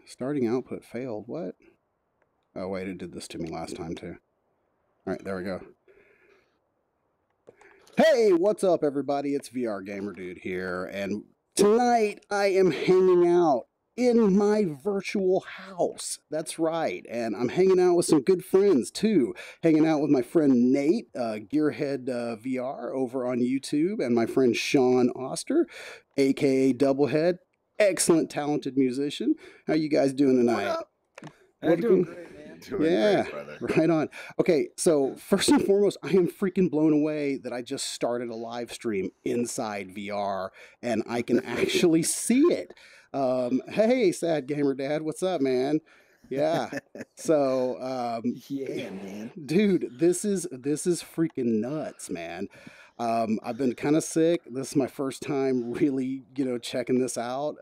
Starting output failed. What? Oh, wait, it did this to me last time, too. All right, there we go. Hey, what's up, everybody? It's vrgamerdude here, and tonight I am hanging out in my virtual house. That's right, and I'm hanging out with some good friends, too. Hanging out with my friend Nate, Gearhead VR over on YouTube, and my friend Shaun Oster, aka Doublehead. Excellent, talented musician. How you guys doing tonight? I'm doing great, man. Doing great, brother. Right on. Okay, so first and foremost, I am freaking blown away that I just started a live stream inside VR and I can actually see it. Hey, Sad Gamer Dad, what's up, man? Yeah. So, Yeah, man. dude, this is freaking nuts, man. I've been kind of sick. This is my first time really, checking this out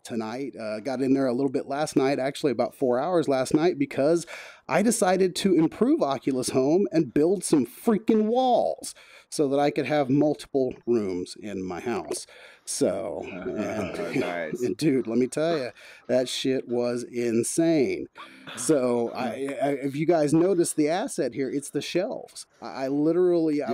tonight. Got in there a little bit last night, actually about 4 hours last night, because I decided to improve Oculus Home and build some freaking walls so that I could have multiple rooms in my house. So, nice. and dude, let me tell you, that shit was insane. So, if you guys notice the asset here, it's the shelves. I literally, I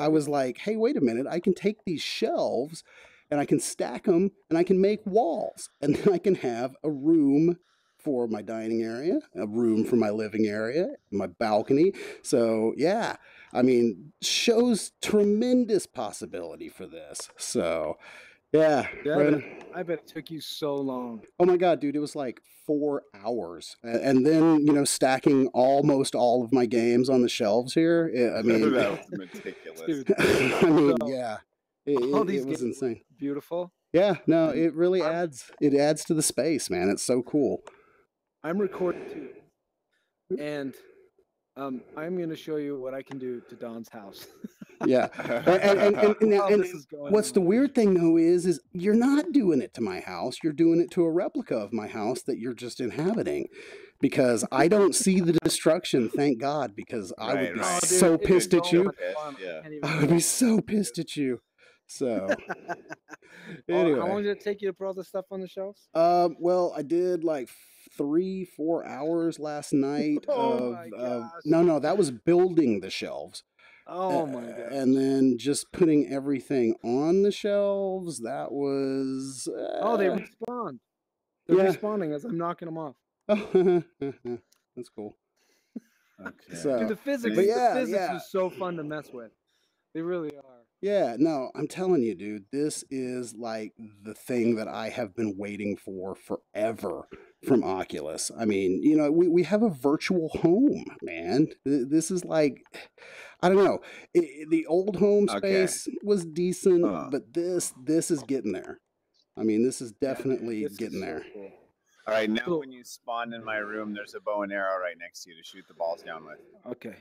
was like, hey, wait a minute, I can take these shelves and I can stack them and I can make walls, and then I can have a room for my dining area, a room for my living area, my balcony. So yeah, I mean, shows tremendous possibility for this. So yeah, I bet it took you so long. Oh my God, dude, it was like 4 hours. And then, stacking almost all of my games on the shelves here. I mean, that was meticulous. Dude, I mean, yeah, all these it was games insane. Beautiful. Yeah, no, it really adds to the space, man. It's so cool. I'm recording too, and I'm going to show you what I can do to Don's house. Yeah, and what's the weird thing though is you're not doing it to my house. You're doing it to a replica of my house that you're just inhabiting, because I don't see the destruction. Thank God, because I would be so pissed at you. I would be so pissed at you. So anyway, how long did it take you to put all the stuff on the shelves? Well, I did like 3-4 hours last night. No, that was building the shelves. Oh my God. And then just putting everything on the shelves, that was... oh, they respawned. They're respawning as I'm knocking them off. Oh, that's cool. Okay. So, dude, the physics is so fun to mess with. They really are. Yeah, no, I'm telling you, dude, this is like the thing that I have been waiting for forever from Oculus. I mean, we have a virtual home, man. This is like, I don't know. The old home space was decent, but this is getting there. I mean, this is definitely getting there. So cool. All right, now when you spawn in my room, there's a bow and arrow right next to you to shoot the balls down with. Okay.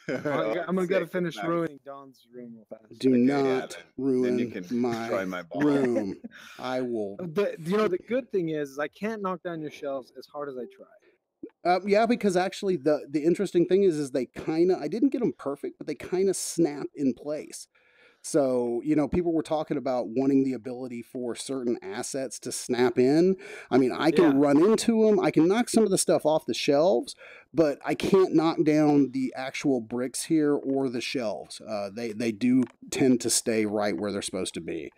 I'm gonna gotta finish ruining Don's room real fast. Do not ruin my room. I will. The good thing is I can't knock down your shelves as hard as I try. Yeah, because actually the interesting thing is they I didn't get them perfect, but they kind of snap in place. So, people were talking about wanting the ability for certain assets to snap in. I mean, I can run into them. I can knock some of the stuff off the shelves, but I can't knock down the actual bricks here or the shelves. They do tend to stay right where they're supposed to be.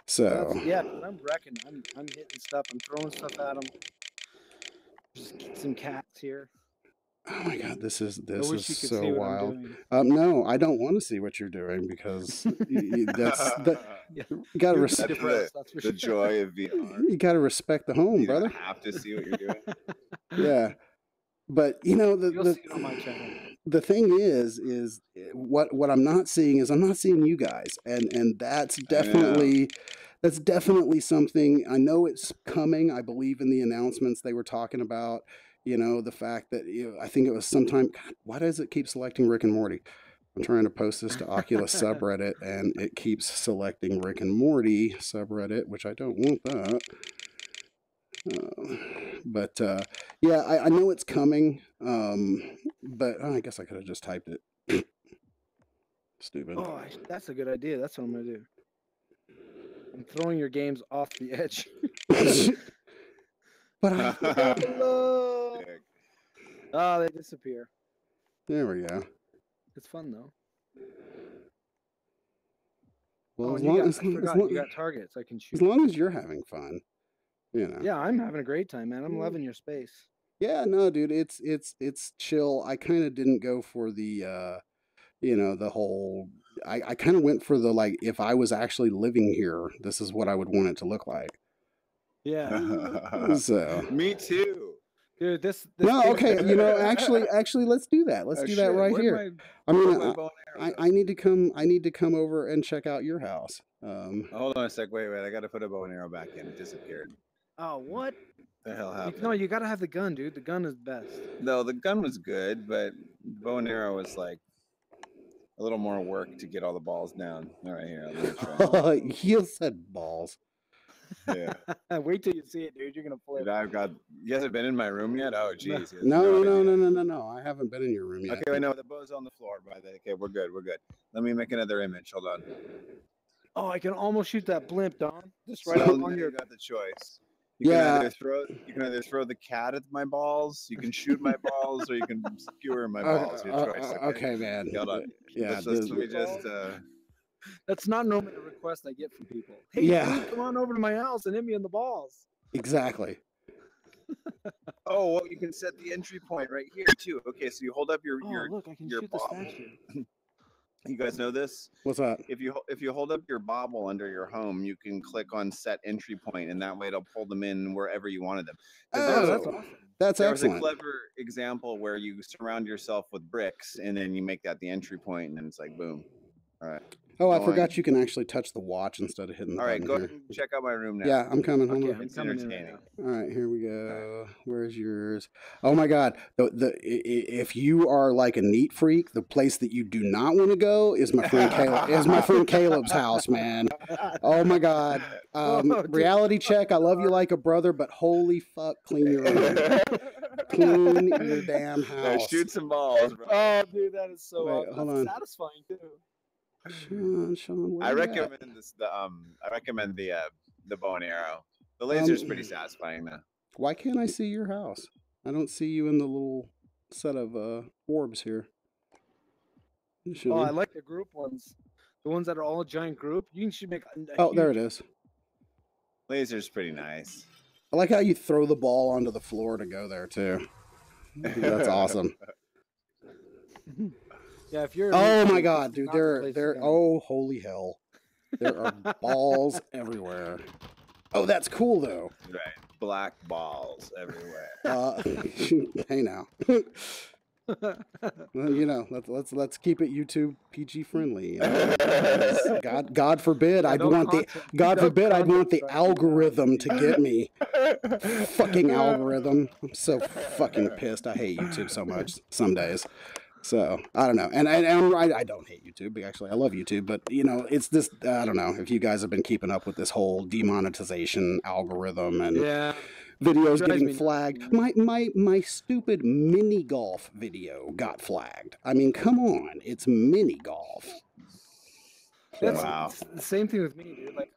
So I'm wrecking. I'm hitting stuff. I'm throwing stuff at them. Just get some cats here. Oh my God, this is so wild. No, I don't want to see what you're doing, because you gotta respect the joy of VR. You gotta respect the home, brother. You have to see what you're doing. Yeah, but you'll see it on my channel. The thing is what I'm not seeing is I'm not seeing you guys, and that's definitely something. I know it's coming. I believe in the announcements they were talking about. The fact that, I think it was sometime, God, why does it keep selecting Rick and Morty? I'm trying to post this to Oculus subreddit, and it keeps selecting Rick and Morty subreddit, which I don't want that. But yeah, I know it's coming, but I guess I could have just typed it. Stupid. Oh, that's a good idea. That's what I'm going to do. I'm throwing your games off the edge. But I, Look. Oh, they disappear. there we go. It's fun though. Well, Oh, you got targets I can shoot. As long as you're having fun, you know. Yeah, I'm having a great time, man. I'm loving your space. Yeah, no, dude, it's chill. I kind of didn't go for the the whole. I kind of went for the like, if I was actually living here, this is what I would want it to look like. Yeah. So. Me too. Dude, this no, okay, actually, let's do that. Let's do that right here. I need to come over and check out your house. Hold on a sec. Wait. I got to put a bow and arrow back in. It disappeared. Oh, what? The hell happened? No, you got to have the gun, dude. The gun is best. No, the gun was good, but the bow and arrow was like a little more work to get all the balls down. All right, here. He said balls. Yeah. Wait till you see it, dude. You're gonna flip. Dude, you hasn't been in my room yet? Oh, jeez. No. I haven't been in your room yet. Okay, wait, no, the bow's on the floor, by the way. Okay, we're good. Let me make another image. Hold on. Oh, I can almost shoot that blimp, Don. Just right along your. You got the choice. You can either throw the cat at my balls, you can shoot my balls, or you can skewer my balls. Your choice. Okay, man. Hold on. Yeah. Let me just. That's not normally a request I get from people. Hey, dude, come on over to my house and hit me in the balls. Exactly. Oh, well, you can set the entry point right here too. Okay, so you hold up your look, I can shoot the statue. You guys know this? What's that? If you hold up your bobble under your home, you can click on set entry point, and that way it'll pull them in wherever you wanted them. Oh, that's awesome. That's excellent. There was a clever example where you surround yourself with bricks, and then you make that the entry point, and then it's like boom. All right. Oh, I forgot you can actually touch the watch instead of hitting the button. All right, go ahead and check out my room now. Yeah, I'm coming. Hold on. It's entertaining. All right, here we go. Where's yours? Oh my God! If you are like a neat freak, the place that you do not want to go is my friend Caleb's house, man. Oh my God! Reality check. I love you like a brother, but holy fuck, clean your room. Clean your damn house. Shoot some balls, bro. Oh, dude, that is so awesome. Hold on. Satisfying too. Shaun, I recommend the bow and arrow. The laser's pretty satisfying though. Why can't I see your house? I don't see you in the little set of orbs here. I like the group ones. The ones that are all a giant group. You should make there it is. Laser's pretty nice. I like how you throw the ball onto the floor to go there too. I think that's awesome. Yeah, if you're. Oh my God, dude! Oh, holy hell! There are balls everywhere. Oh, that's cool though. Right, black balls everywhere. Hey now. Well, let's keep it YouTube PG friendly. God forbid I'd want the algorithm to get me. Fucking algorithm! I'm so fucking pissed. I hate YouTube so much some days. So I don't know, and I don't hate YouTube. Actually, I love YouTube, but it's this. I don't know if you guys have been keeping up with this whole demonetization algorithm and videos getting flagged. My stupid mini golf video got flagged. I mean, come on, it's mini golf. That's the same thing with me, dude. Like,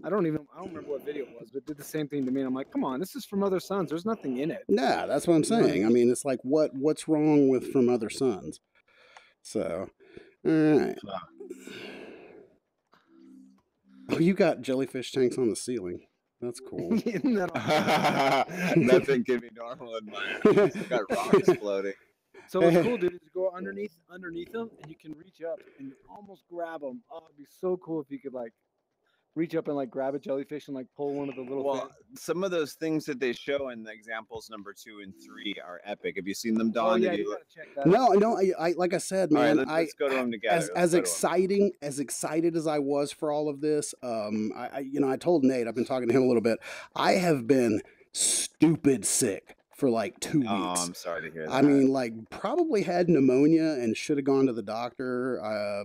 I don't remember what video it was, but it did the same thing to me. And I'm like, come on, this is From Other Suns. There's nothing in it. Nah, that's what I'm saying. I mean, it's like, what's wrong with From Other Suns? So, all right. Oh, you got jellyfish tanks on the ceiling. That's cool. Nothing can be normal in mine. It's got rocks floating. So what's cool, dude, is you go underneath them, and you can reach up and almost grab them. Oh, it'd be so cool if you could reach up and grab a jellyfish and pull one of the little things. Some of those things that they show in the exames number 2 and 3 are epic. Have you seen them, Don? Oh, yeah, you gotta check that out. No, I like I said, man. All right, let's go to them together. As excited as I was for all of this, I told Nate, I've been talking to him a little bit. I have been stupid sick for 2 weeks. Oh, I'm sorry to hear that. I mean, probably had pneumonia and should have gone to the doctor.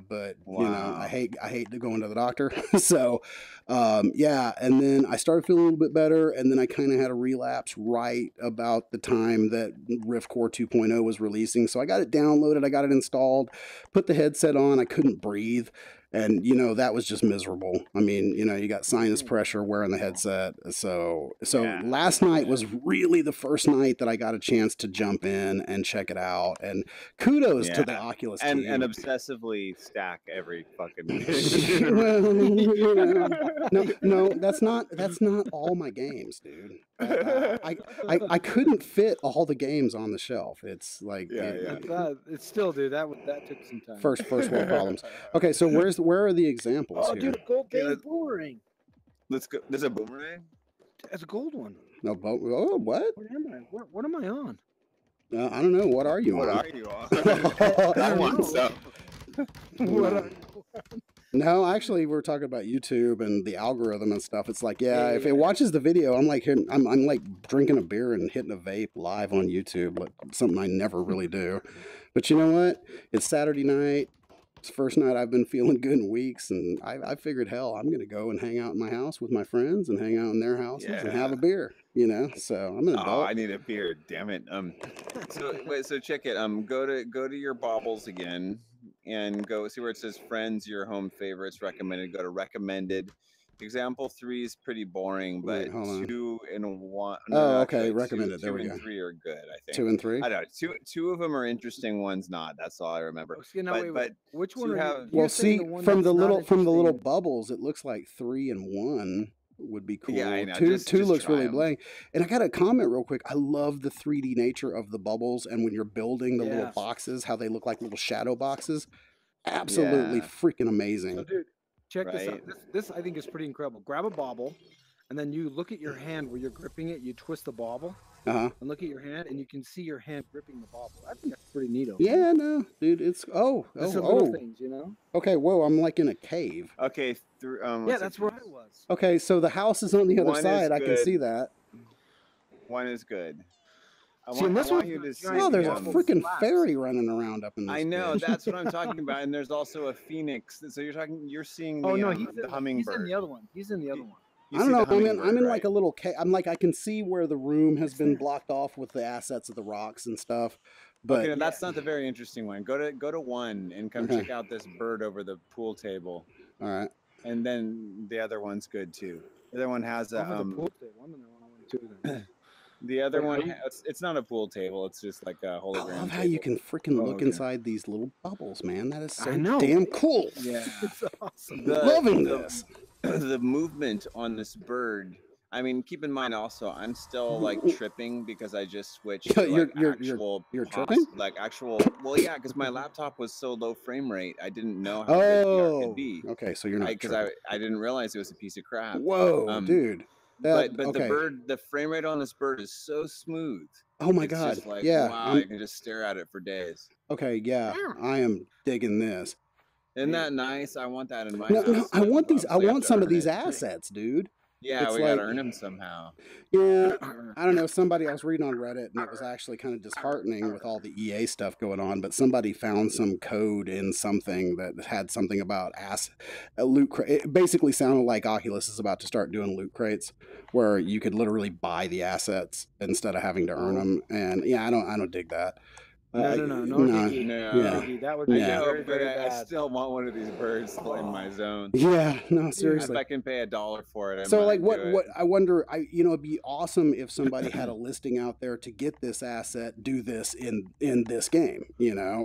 But I hate going to the doctor. So, and then I started feeling a little bit better, and then I kind of had a relapse right about the time that Riftcore 2.0 was releasing. So I got it downloaded, I got it installed, put the headset on, I couldn't breathe. And, you know, that was just miserable. I mean, you know, you got sinus pressure wearing the headset. So last night was really the first night that I got a chance to jump in and check it out. And kudos to the Oculus team. And obsessively stack every fucking well, you know, no, that's not all my games, dude. I couldn't fit all the games on the shelf. It's like it's still, dude. That took some time. First world problems. Okay, so where are the examples here? Dude, a gold boomerang. Let's go. There's a boomerang. It's a gold one. No, oh, what? What am I? What am I on? I don't know. What are you on? What are you on? I want some. What are you on? No, actually, we're talking about YouTube and the algorithm and stuff. It's like, if it watches the video, I'm like I'm like drinking a beer and hitting a vape live on YouTube, like something I never really do. But you know what? It's Saturday night. It's the first night I've been feeling good in weeks, and I figured, hell, I'm gonna go and hang out in my house with my friends and hang out in their houses and have a beer. You know, so I'm an adult. Oh, I need a beer. Damn it. So check it. Go to your baubles again. And go see where it says friends, your home favorites, recommended. Go to recommended. Example 3 is pretty boring, but 2 and 1. No, okay, recommended. There we go. 2 and 3 are good, I think. 2 and 3. I don't know. Two of them are interesting. One's not. That's all I remember. But which one? Well, see, from the little bubbles, it looks like 3 and 1 would be cool. Yeah, I know. Two looks really blank. And I got a comment real quick. I love the 3D nature of the bubbles, and when you're building the little boxes, how they look like little shadow boxes. Absolutely freaking amazing. So, dude, check this out. This I think is pretty incredible. Grab a bobble, and then you look at your hand where you're gripping it. You twist the bobble, and look at your hand, and you can see your hand gripping the bobble. I think that's pretty neato. Yeah, no, dude, it's little things, you know. Okay, whoa, I'm like in a cave. Okay, that's where I was. Okay, so the house is on the other side. I can see that. One is good. Oh, there's a freaking fairy running around up in this. I know, that's what I'm talking about. And there's also a phoenix. So you're seeing the hummingbird. He's in the other one. I don't know. I'm in like a little cave. I'm like, I can see where the room has been blocked off with the assets of the rocks and stuff. But okay, that's not the very interesting one. Go to 1 and come check out this bird over the pool table. All right. And then the other one's good too. The other one has a The other one, it's not a pool table. It's just like a hologram. I love how you can freaking look inside these little bubbles, man. That is so damn cool. Yeah, it's awesome. Loving this. The movement on this bird. I mean, keep in mind also, I'm still like tripping because I just switched to you're tripping? Like actual, well, yeah, because my laptop was so low frame rate, I didn't know how good VR could be. Okay, so you're not because I didn't realize it was a piece of crap. Whoa, dude. But the frame rate on this bird is so smooth. Oh my God! Just like, yeah, wow, you can just stare at it for days. Okay, yeah, I am digging this. Isn't that nice? I want that in my house. No, I want these. I want some of these assets, dude. Yeah, we gotta earn them somehow. Yeah, I don't know. Somebody I was reading on Reddit, and it was actually kind of disheartening with all the EA stuff going on. But somebody found some code in something that had something about a loot crate. It basically sounded like Oculus is about to start doing loot crates, where you could literally buy the assets instead of having to earn them. And yeah, I don't dig that. No, Diggy. That would be very, very bad. I still want one of these birds in my zone. Yeah, no, seriously. If I can pay $1 for it, so like, what I wonder, it'd be awesome if somebody had a listing out there to get this asset, do this in this game,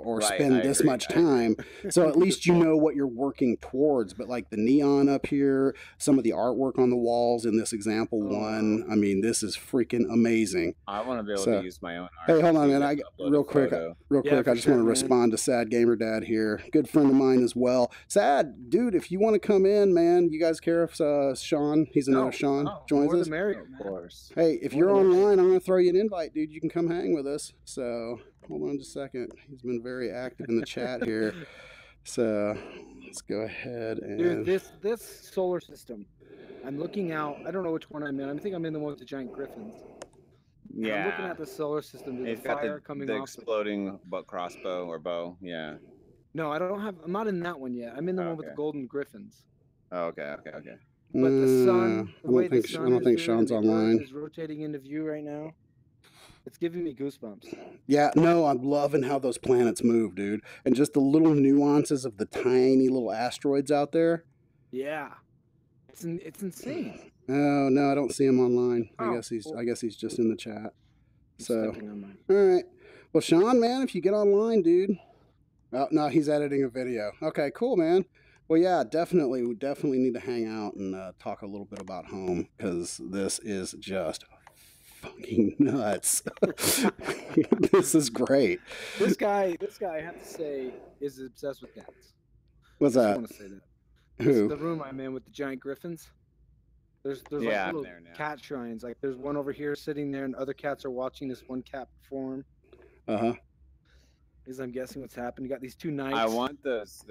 or spend this much time. So at least you know what you're working towards. But like the neon up here, some of the artwork on the walls in this example one, I mean, this is freaking amazing. I want to be able to use my own art. Hey, hold on, man. Real quick, I just want to respond to Sad Gamer Dad here. Good friend of mine as well. Sad, dude, if you want to come in, man, you guys care if Shaun, he's another Shaun, joins us? Of course. Hey, if you're online, I'm going to throw you an invite, dude. You can come hang with us. So, hold on just a second. He's been very active in the chat here. So, let's go ahead and... Dude, this solar system, I'm looking out. I don't know which one I'm in. I think I'm in the one with the giant griffins. Yeah, I'm looking at the solar system. It's got the exploding crossbow or bow. Yeah. No, I'm not in that one yet. I'm in the one with the golden griffins. Oh, okay. But the sun, I don't think Shaun's online. Is rotating into view right now. It's giving me goosebumps. Yeah, no, I'm loving how those planets move, dude. And just the little nuances of the tiny little asteroids out there. Yeah. It's insane. Oh, no, I don't see him online. Oh, I guess he's just in the chat. I'm So, stepping on mine. all right. Well, Shaun, man, if you get online, dude. Oh, no, he's editing a video. Okay, cool, man. Well, yeah, definitely. We definitely need to hang out and talk a little bit about home because this is just fucking nuts. This is great. This guy, I have to say, is obsessed with cats. What's I that? just want to say that. Who? The room I'm in with the giant griffins. There's Yeah, like little cat shrines. Like there's one over here sitting there, and other cats are watching this one cat perform. Uh-huh. Is I'm guessing what's happened. You got these two knights. I want those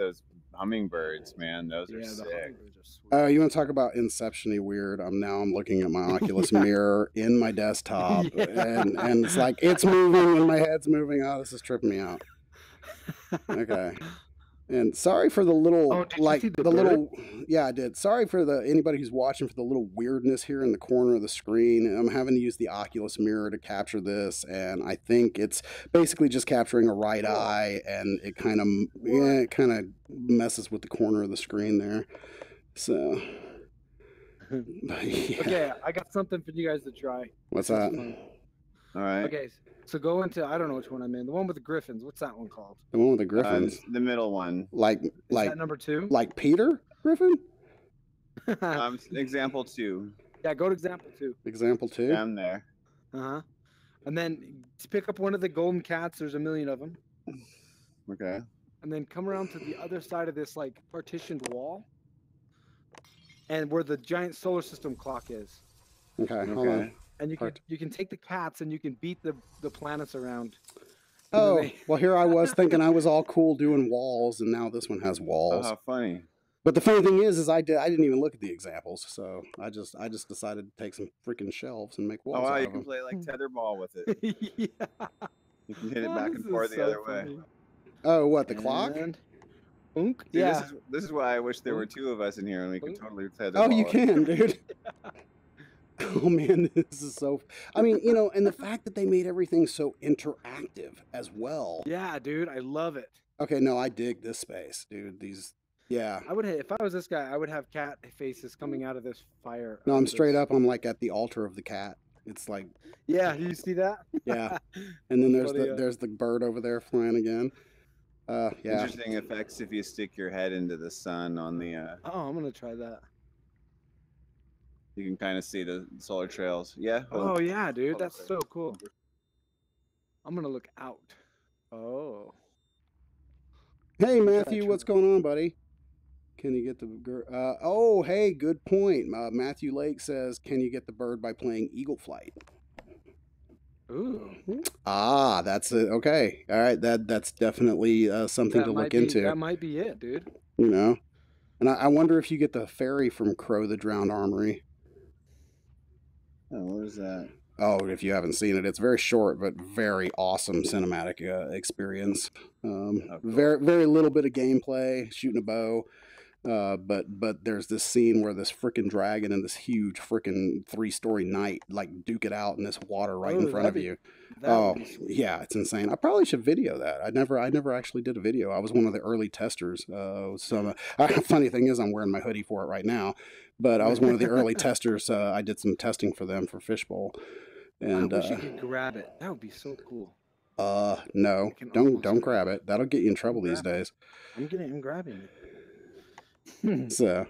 hummingbirds, man. Those are sick. Hummingbirds are sweet. Oh, you want to talk about Inception-y weird? I'm looking at my Oculus mirror in my desktop, and it's like it's moving and my head's moving. Oh, this is tripping me out. Okay. And sorry for the little, yeah, I did. Sorry for anybody who's watching for the little weirdness here in the corner of the screen. I'm having to use the Oculus mirror to capture this, and I think it's basically just capturing a right eye, and it kind of messes with the corner of the screen there. So, yeah. Okay, I got something for you guys to try. What's that? All right. Okay, so go into, I don't know which one I'm in. The one with the griffins. What's that one called? The one with the griffins. The middle one. Like Is that number 2? Like Peter Griffin? Example 2. Yeah, go to example 2. Example 2? I'm there. Uh-huh. And then to pick up one of the golden cats. There's a million of them. Okay. And then come around to the other side of this like partitioned wall. And where the giant solar system clock is. Okay, hold on. And you can take the cats and you can beat the planets around. Oh, well, here I was thinking I was all cool doing walls, and now this one has walls. Oh, how funny. But the funny thing is I didn't even look at the examples, so I just decided to take some freaking shelves and make walls. Oh, wow, out you of can them. play like tetherball with it. Yeah. You can hit it back and forth the other way. Oh, what, the clock? Boonk? Dude, Yeah. This is why I wish there were 2 of us in here and we could totally tetherball. Oh, you can, dude. Oh man, this is so. I mean, and the fact that they made everything so interactive as well. Yeah, dude, I love it. Okay, no, I dig this space, dude. Yeah. I would, if I was this guy, I would have cat faces coming out of this fire. No, I'm straight up. I'm like at the altar of the cat. It's like. Yeah, do you see that? Yeah, and then there's the bird over there flying again. Yeah. Interesting effects if you stick your head into the sun on the. Oh, I'm gonna try that. You can kind of see the solar trails. Yeah. Oh yeah, dude, that's so cool. I'm gonna look out. Oh. Hey Matthew, what's going on, buddy? Can you get the oh, hey, good point. Matthew Lake says, "Can you get the bird by playing Eagle Flight?" Ooh. Ah, that's it. Okay, all right. That's definitely something to look into. That might be it, dude. And I wonder if you get the ferry from Crow the Drowned Armory. Oh, what is that? Oh, if you haven't seen it, it's very short but very awesome cinematic experience. Cool. Very little bit of gameplay, shooting a bow. But there's this scene where this freaking dragon and this huge freaking 3-story knight like duke it out in this water right in front of you. Oh yeah, it's insane. I probably should video that. I never actually did a video. I was one of the early testers. Funny thing is, I'm wearing my hoodie for it right now. But I was one of the early testers. I did some testing for them for Fishbowl. And I wish you could grab it. That would be so cool. No, don't grab it. That'll get you in trouble these days. I'm grabbing it. So,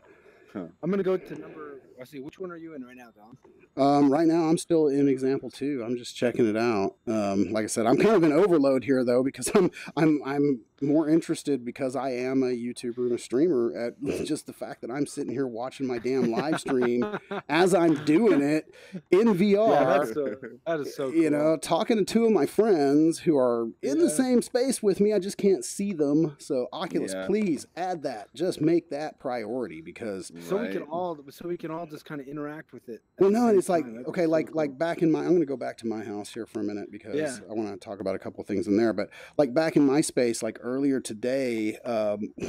I'm gonna go to number. Let's see, which one are you in right now, Don? Right now I'm still in example 2. I'm just checking it out. Like I said, I'm kind of in overload here though because I'm more interested because I am a YouTuber and a streamer at just the fact that I'm sitting here watching my damn live stream as I'm doing it in VR. Yeah, that is so cool. Talking to 2 of my friends who are in the same space with me. I just can't see them. So Oculus, please add that. Just make that priority because so we can all just kind of interact with it. Well, no, it's like, okay, like back in my, I'm going to go back to my house here for a minute because Yeah. I want to talk about a couple of things in there. But like back in my space, like earlier today,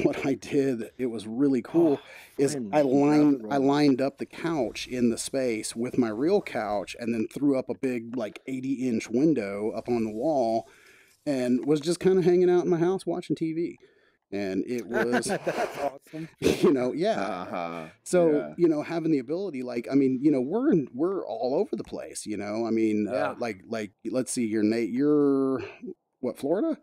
what I did, it was really cool, is I lined up the couch in the space with my real couch and then threw up a big like 80-inch window up on the wall and was just kind of hanging out in my house watching TV. And it was that's awesome. you know, yeah. So, you know, having the ability, like, I mean, you know, we're all over the place, you know. I mean, like let's see here, Nate, you're what, Florida?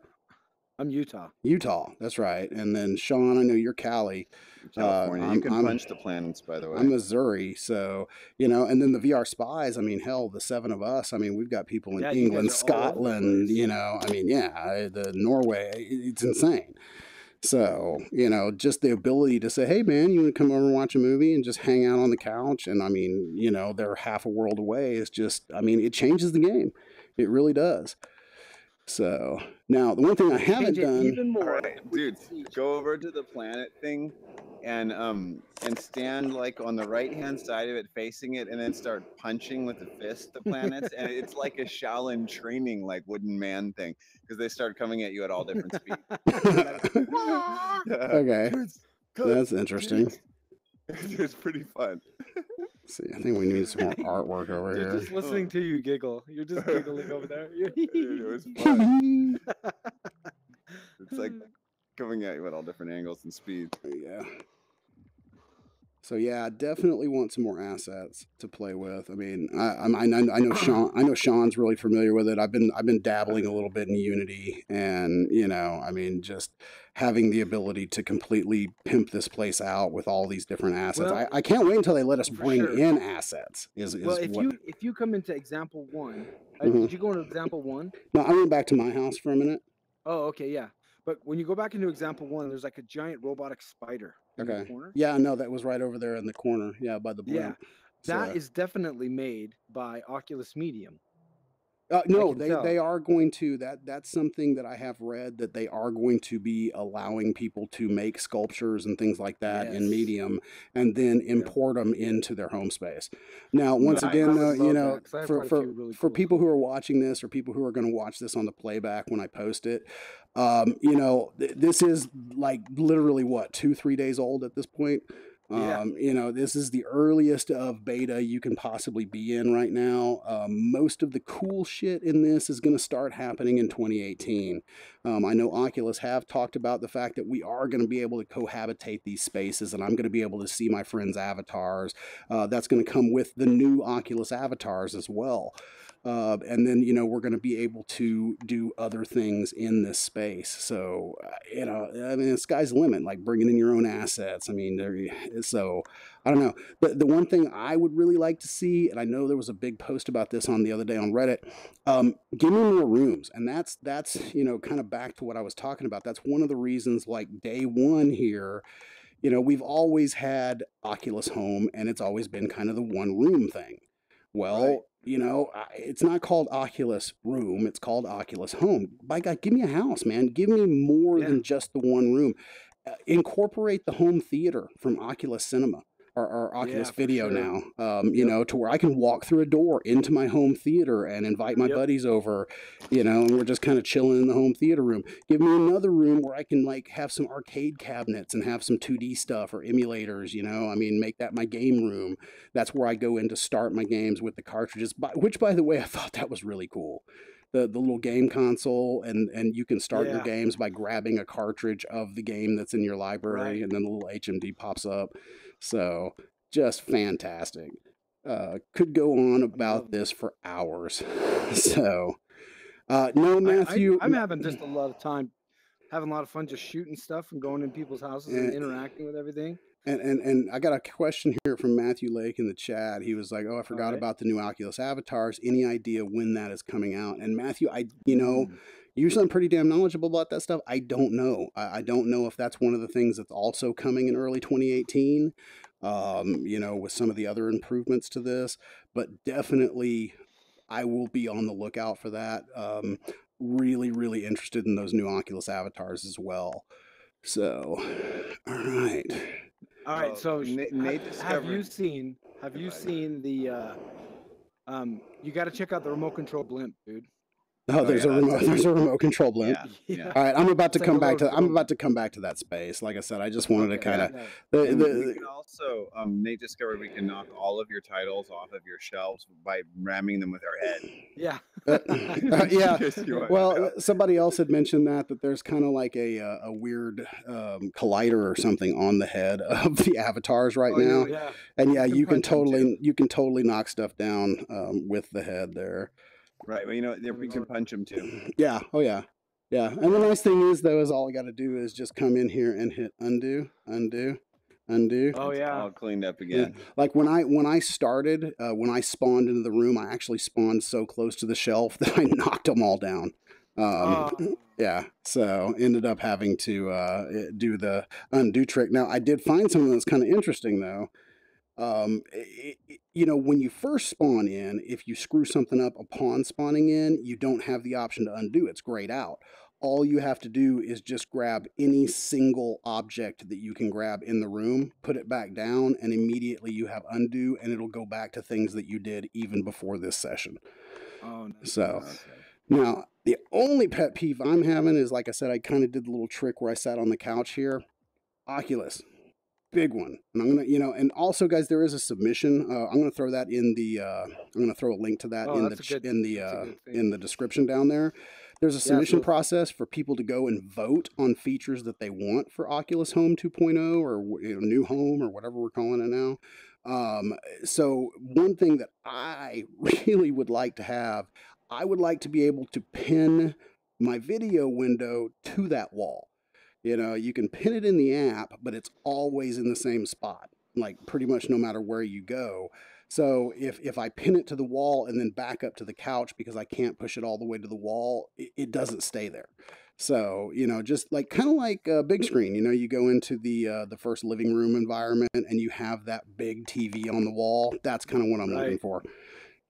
I'm Utah. Utah, that's right. And then Shaun, I know you're Cali. California. You can punch the planets, by the way. I'm Missouri, so you know, and then the VR Spies. I mean, hell, the 7 of us. I mean, we've got people in England, Scotland. You know, I mean, yeah, the Norway. It's insane. So, you know, just the ability to say, hey, man, you want to come over and watch a movie and just hang out on the couch? And I mean, you know, they're half a world away. It's just, I mean, it changes the game. It really does. So now the one thing I haven't done. Even more. Right, dude, go over to the planet thing and stand like on the right-hand side of it, facing it, and then start punching with the fist the planets. And it's like a Shaolin training, like wooden man thing, because they start coming at you at all different speeds. Okay, that's interesting. It's pretty fun. Let's see, I think we need some more artwork over here. Just listening to you giggle. You're just giggling over there. It was fun. It's like coming at you at all different angles and speeds. Yeah. So yeah, I definitely want some more assets to play with. I mean, I know Shaun. I know Shaun's really familiar with it. I've been dabbling a little bit in Unity, and you know, I mean, just having the ability to completely pimp this place out with all these different assets. Well, I can't wait until they let us bring in assets. Well, if you come into example 1, did you go into example 1? No, I went back to my house for a minute. Oh, okay, yeah. But when you go back into example 1, there's like a giant robotic spider. In the corner. Yeah, no, that was right over there in the corner. Yeah, by the blimp. Yeah, that is definitely made by Oculus Medium. No, they are going to, that's something that I have read, that they are going to be allowing people to make sculptures and things like that in Medium and then import them into their home space. Now, once again, you know, for people who are watching this or people who are going to watch this on the playback when I post it, you know, this is like literally what, 2-3 days old at this point. You know, this is the earliest of beta you can possibly be in right now. Most of the cool shit in this is going to start happening in 2018. I know Oculus have talked about the fact that we are going to be able to cohabitate these spaces, and I'm going to be able to see my friends' avatars. That's going to come with the new Oculus avatars as well. And then, you know, we're going to be able to do other things in this space. So, you know, I mean, the sky's the limit, like bringing in your own assets. I mean, so I don't know. The one thing I would really like to see, and I know there was a big post about this on the other day on Reddit, give me more rooms. And that's, you know, kind of back to what I was talking about. That's one of the reasons, like day one here, you know, we've always had Oculus Home and it's always been kind of the one room thing. Well, you know, it's not called Oculus Room. It's called Oculus Home. By God, give me a house, man. Give me more than just the one room. Incorporate the home theater from Oculus Cinema or Oculus Video now, you know, to where I can walk through a door into my home theater and invite my buddies over, you know, and we're just kind of chilling in the home theater room. Give me another room where I can like have some arcade cabinets and have some 2D stuff or emulators, you know, I mean, make that my game room. That's where I go in to start my games with the cartridges, which by the way, I thought that was really cool. The little game console, and you can start your games by grabbing a cartridge of the game that's in your library, and then the little HMD pops up. So just fantastic. Could go on about this for hours. So no, Matthew, I'm having just a lot of time, having a lot of fun just shooting stuff and going in people's houses and interacting with everything. And I got a question here from Matthew Lake in the chat. He was like, "Oh, I forgot about the new Oculus avatars. Any idea when that is coming out?" And Matthew, you know, you sound pretty damn knowledgeable about that stuff. I don't know. I don't know if that's one of the things that's also coming in early 2018. You know, with some of the other improvements to this, but definitely, I will be on the lookout for that. Really, really interested in those new Oculus avatars as well. So, all right. All right, so Nate discovered. have you seen have you seen the? You got to check out the remote control blimp, dude. Oh, there's a remote. There's a remote control blimp. Yeah. All right, I'm about to It's like come a back to. little I'm drone. about to come back to that space. Like I said, I just wanted to kind of. Yeah. And we can also, Nate discovered we can knock all of your titles off of your shelves by ramming them with our head. Yeah. Yeah. Well, somebody else had mentioned that there's kind of like a weird collider or something on the head of the avatars right now. Yeah. And yeah, you can totally knock stuff down with the head there. Right. Well, you know, we can punch them too. Yeah. Oh yeah. Yeah. And the nice thing is though, is all I got to do is just come in here and hit undo. Oh yeah. All cleaned up again. Yeah. Like when I started, when I spawned into the room, I actually spawned so close to the shelf that I knocked them all down. Yeah. So ended up having to do the undo trick. Now I did find something that's kind of interesting though. You know, when you first spawn in, if you screw something up upon spawning in, you don't have the option to undo. It's grayed out. All you have to do is just grab any single object that you can grab in the room, put it back down, and immediately you have undo, and it'll go back to things that you did even before this session. Oh, nice. So now the only pet peeve I'm having is, like I said, I kind of did the little trick where I sat on the couch here. Oculus. Big one. And I'm going to, and also guys, there is a submission. I'm going to throw that in the, I'm going to throw a link to that in the description down there. There's a submission process for people to go and vote on features that they want for Oculus Home 2.0 or new home or whatever we're calling it now. So one thing that I really would like to have, I would like to be able to pin my video window to that wall. You know, you can pin it in the app, but it's always in the same spot, like pretty much no matter where you go. So if I pin it to the wall and then back up to the couch because I can't push it all the way to the wall, it doesn't stay there. So, you know, just like kind of like a big screen, you know, you go into the first living room environment and you have that big TV on the wall. That's kind of what I'm looking for.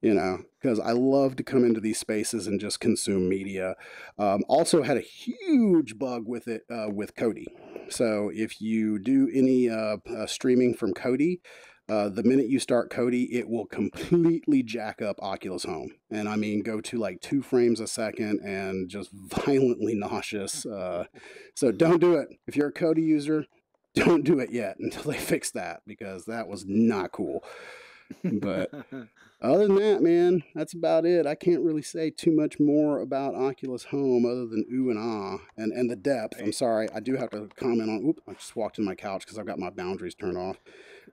You know, because I love to come into these spaces and just consume media. Also had a huge bug with it with Kodi. So if you do any streaming from Kodi, the minute you start Kodi, it will completely jack up Oculus Home. And I mean, go to like 2 frames a second and just violently nauseous. So don't do it. If you're a Kodi user, don't do it yet until they fix that, because that was not cool. But other than that, man, that's about it. I can't really say too much more about Oculus Home other than ooh and ah and the depth. I'm sorry, I do have to comment on. Oop! I just walked in my couch because I've got my boundaries turned off.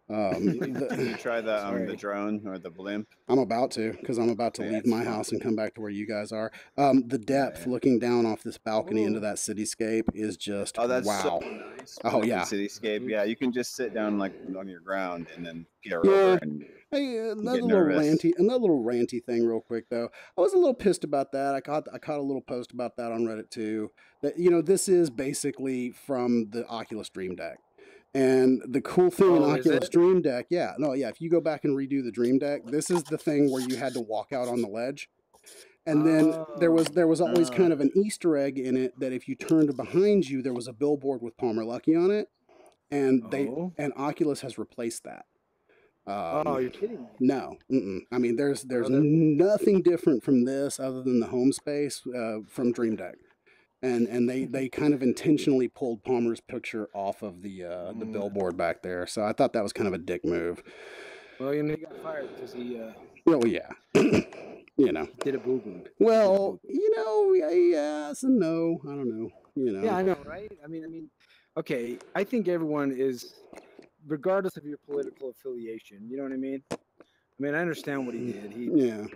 Did you try the drone or the blimp? I'm about to, because I'm about to leave my house and come back to where you guys are. The depth looking down off this balcony into that cityscape is just wow. So nice. Oh yeah, cityscape. Yeah, you can just sit down like on your ground and then peer over and. Hey, another little ranty thing real quick though. I was a little pissed about that. I caught a little post about that on Reddit too. That, you know, this is basically from the Oculus Dream Deck. And the cool thing in Oculus Dream Deck, if you go back and redo the Dream Deck, this is the thing where you had to walk out on the ledge. And then there was always kind of an Easter egg in it that if you turned behind you, there was a billboard with Palmer Luckey on it. And and Oculus has replaced that. You're kidding me. No. I mean, there's nothing different from this other than the home space from Dream Deck. And they kind of intentionally pulled Palmer's picture off of the billboard back there. So I thought that was kind of a dick move. Well, you know, he got fired because he... Oh, yeah. You know. Did a boo-boo. Well, you know, yes and no. I don't know. You know. Yeah, I know, right? I mean, okay, I think everyone is... regardless of your political affiliation, you know what I mean? I mean, I understand what he did.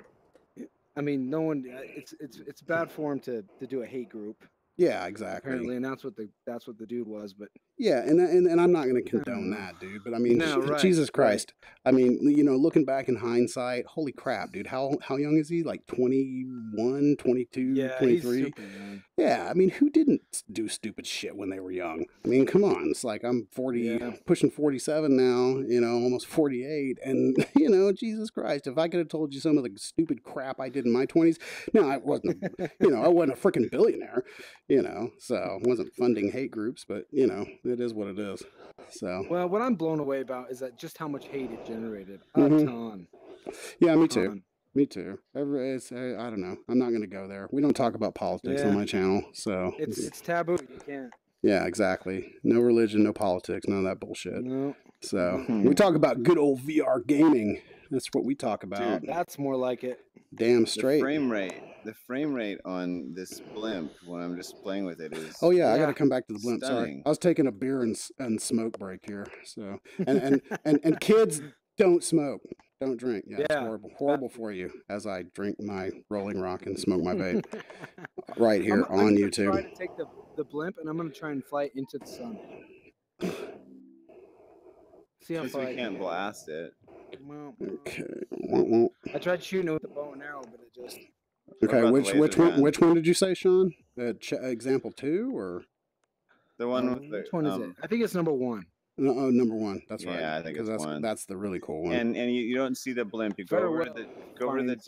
I mean, no one. It's bad for him to do a hate group. Yeah, exactly. Apparently, and that's what the dude was. But yeah, and I'm not going to condone that, dude. But I mean, Jesus Christ. Right. I mean, you know, looking back in hindsight, holy crap, dude. How young is he? Like 21, 22, 23? He's super young. Yeah, I mean, who didn't do stupid shit when they were young? I mean, come on. It's like I'm 40, pushing 47 now, you know, almost 48. And, you know, Jesus Christ, if I could have told you some of the stupid crap I did in my 20s, no, I wasn't, I wasn't a freaking billionaire. You know, so wasn't funding hate groups, but you know, it is what it is. So well, what I'm blown away about is that just how much hate it generated. A ton. Yeah, me too. Me too. I don't know. I'm not going to go there. We don't talk about politics on my channel, so it's taboo. You can't. Yeah, exactly. No religion, no politics, none of that bullshit. No. So we talk about good old VR gaming. That's what we talk about. Dude, that's more like it. Damn straight. The frame rate on this blimp when I'm just playing with it is. Oh yeah, I got to come back to the blimp. Stunning. Sorry, I was taking a beer and smoke break here. So and kids don't smoke, don't drink. Yeah, it's horrible for you. As I drink my Rolling Rock and smoke my vape right here on YouTube. I'm gonna try to take the blimp and I'm gonna try and fly it into the sun. See how far you can't blast it. Okay. I tried shooting it with a bow and arrow, but it just. Okay, which one did you say, Sean? Example 2 or the one with the? Which one is it? I think it's number 1. No, number 1. That's right. Yeah, I think it's one. That's the really cool one. And you don't see the blimp. You go over to the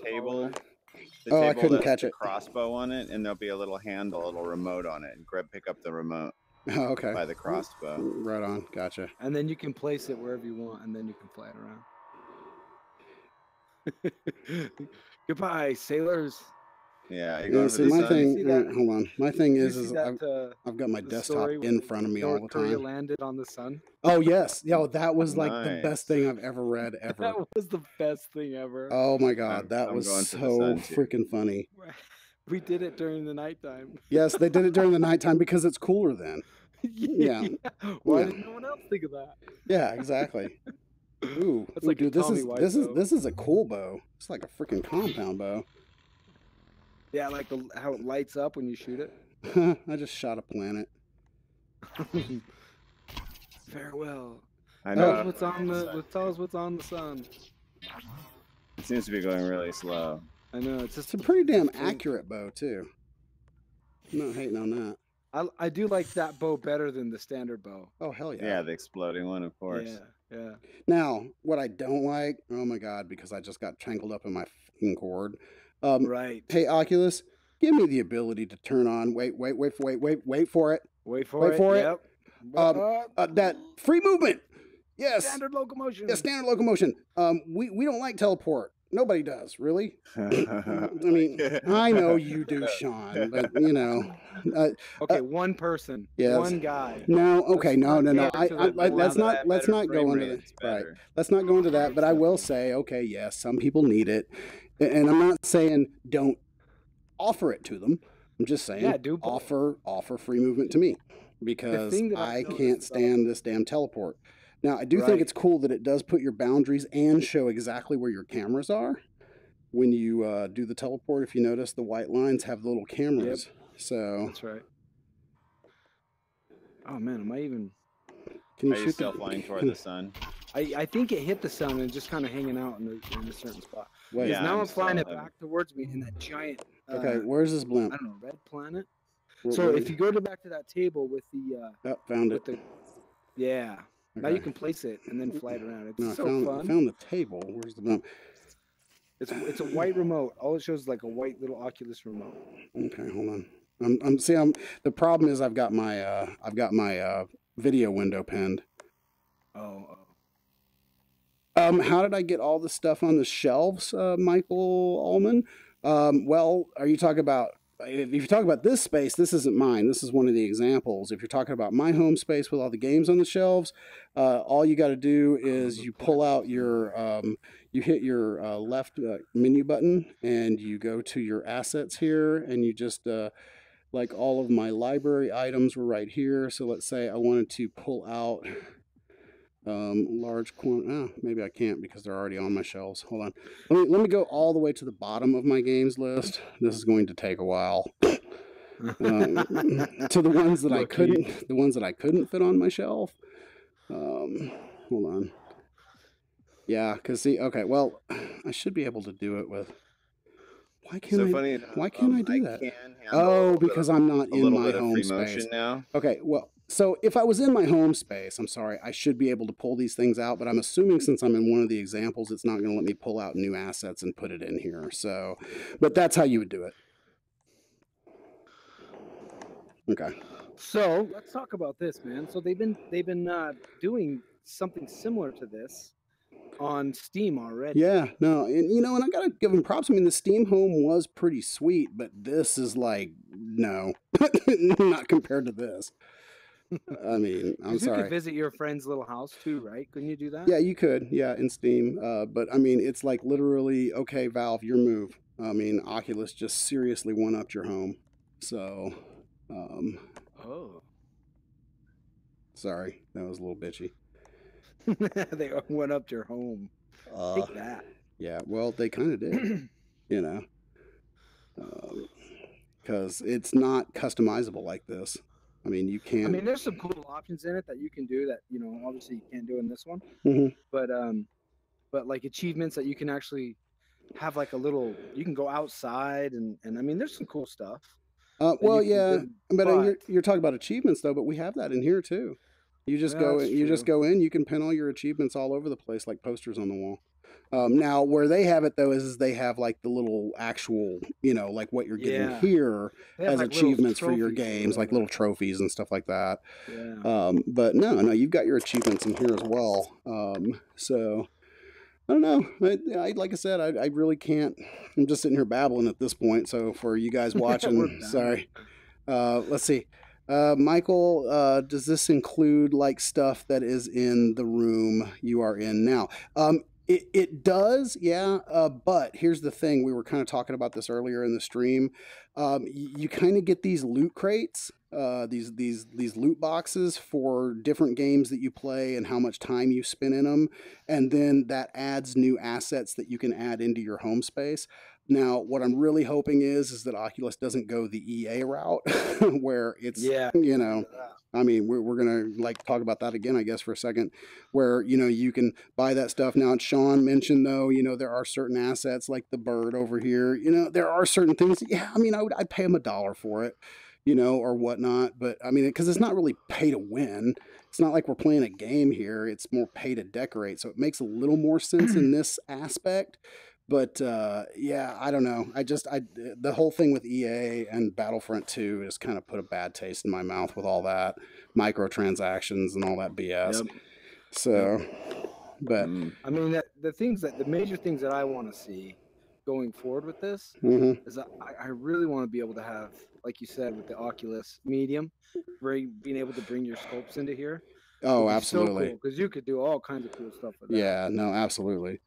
table. I couldn't catch it. Crossbow on it, and there'll be a little handle, a little remote on it, and pick up the remote. Oh, okay. By the crossbow. Right on. Gotcha. And then you can place it wherever you want, and then you can fly it around. Goodbye, sailors. Yeah. See, my thing. Hold on. My thing is I've got my desktop in front of me all the time. Landed on the sun. Oh yes, that was like the best thing I've ever read ever. That was the best thing ever. Oh my god, that was so freaking funny. We did it during the nighttime. Yes, they did it during the nighttime because it's cooler then. Yeah. Why did no one else think of that? Yeah, exactly. Ooh, dude, this is a cool bow. It's like a freaking compound bow. Yeah, like how it lights up when you shoot it. I just shot a planet. Farewell. I know. Tell us what's on the sun. It seems to be going really slow. I know. It's a pretty damn accurate bow too. I'm not hating on that. I do like that bow better than the standard bow. Oh hell yeah. Yeah, the exploding one, of course. Yeah. Now, what I don't like, oh my god, because I just got tangled up in my fucking cord. Right. Hey Oculus, give me the ability to turn on. Wait for it. Wait for it. Yep. That free movement. Yes. Standard locomotion. Yeah, standard locomotion. We don't like teleport. Nobody does, really. I mean, I know you do, Sean, but you know. Okay, one person. Yes. One guy. No, okay, no. Let's not go into that. Right. Let's not go into that. But I will say, okay, yes, some people need it, and I'm not saying don't offer it to them. I'm just saying offer free movement to me because I can't stand this damn teleport. Now, I do think it's cool that it does put your boundaries and show exactly where your cameras are when you do the teleport. If you notice, the white lines have the little cameras. Yep. So that's right. Oh man, am I even? Are you still flying toward the sun? I think it hit the sun and just kind of hanging out in a certain spot. Wait, now I'm flying it back towards me in that giant. Okay, where's this blimp? I don't know, red planet. So if you go back to that table with the found it. Yeah. Okay. Now you can place it and then fly it around. It's fun. I found the table. Where's the blimp? It's a white remote. All it shows is like a white little Oculus remote. Okay, hold on. The problem is I've got my video window pinned. Oh. How did I get all the stuff on the shelves, Michael Ullman? Well, are you talking about? If you talk about this space, this isn't mine. This is one of the examples. If you're talking about my home space with all the games on the shelves, all you got to do is you pull out your, you hit your left menu button and you go to your assets here and you just, like all of my library items were right here. So let's say I wanted to pull out large quantity. Maybe I can't because they're already on my shelves. Hold on. Let me go all the way to the bottom of my games list. This is going to take a while. To the ones that I couldn't fit on my shelf. Hold on. Yeah, because see, okay, well, I should be able to do it with. Why can't I do that? Oh, because I'm not in my home space now. Okay, well. So if I was in my home space, I'm sorry, I should be able to pull these things out, but I'm assuming since I'm in one of the examples, it's not going to let me pull out new assets and put it in here. So, but that's how you would do it. Okay. So let's talk about this, man. So they've been doing something similar to this on Steam already. Yeah, no, and and I gotta give them props. I mean, the Steam Home was pretty sweet, but this is like, no, not compared to this. I mean, I'm Because you could sorry. visit your friend's little house too, right? Couldn't you do that? Yeah, you could. Yeah, in Steam. But I mean, it's like literally, okay, Valve, your move. I mean, Oculus just seriously one-upped your home. So, Oh. sorry, that was a little bitchy. They went up to your home. Take that. Yeah, well, they kind of did, you know, because it's not customizable like this. I mean, you can't. I mean, there's some cool options in it that you can do that, obviously you can't do in this one. Mhm. But like achievements that you can actually have like a little, you can go outside and I mean, there's some cool stuff. Well, yeah, but you're talking about achievements though, but we have that in here too. You just go in, you can pin all your achievements all over the place like posters on the wall. Now where they have it though is they have like the little actual, like what you're getting here as like achievements for your games, like little trophies and stuff like that. Yeah. But no, you've got your achievements in here as well. So I don't know. Like I said, I really can't. I'm just sitting here babbling at this point. So for you guys watching, sorry. Let's see. Michael, does this include like stuff that is in the room you are in now? It does, yeah. But here's the thing: we were kind of talking about this earlier in the stream. You kind of get these loot crates, these loot boxes for different games that you play and how much time you spend in them, and then that adds new assets that you can add into your home space. Now, what I'm really hoping is that Oculus doesn't go the EA route, where it's I mean, we're gonna like talk about that again, I guess, for a second, where you can buy that stuff. Now, Shaun mentioned though, there are certain assets like the bird over here. There are certain things. Yeah, I mean, I'd pay them $1 for it, or whatnot. But I mean, because it's not really pay to win. It's not like we're playing a game here. It's more pay to decorate. So it makes a little more sense in this aspect. But yeah, I don't know. The whole thing with EA and Battlefront 2 has kind of put a bad taste in my mouth with all that microtransactions and all that BS. Yep. So, but I mean, the major things that I want to see going forward with this is I really want to be able to have, like you said, with the Oculus Medium, being able to bring your scopes into here. Oh, absolutely. So cool, because you could do all kinds of cool stuff with that. Yeah, no, absolutely.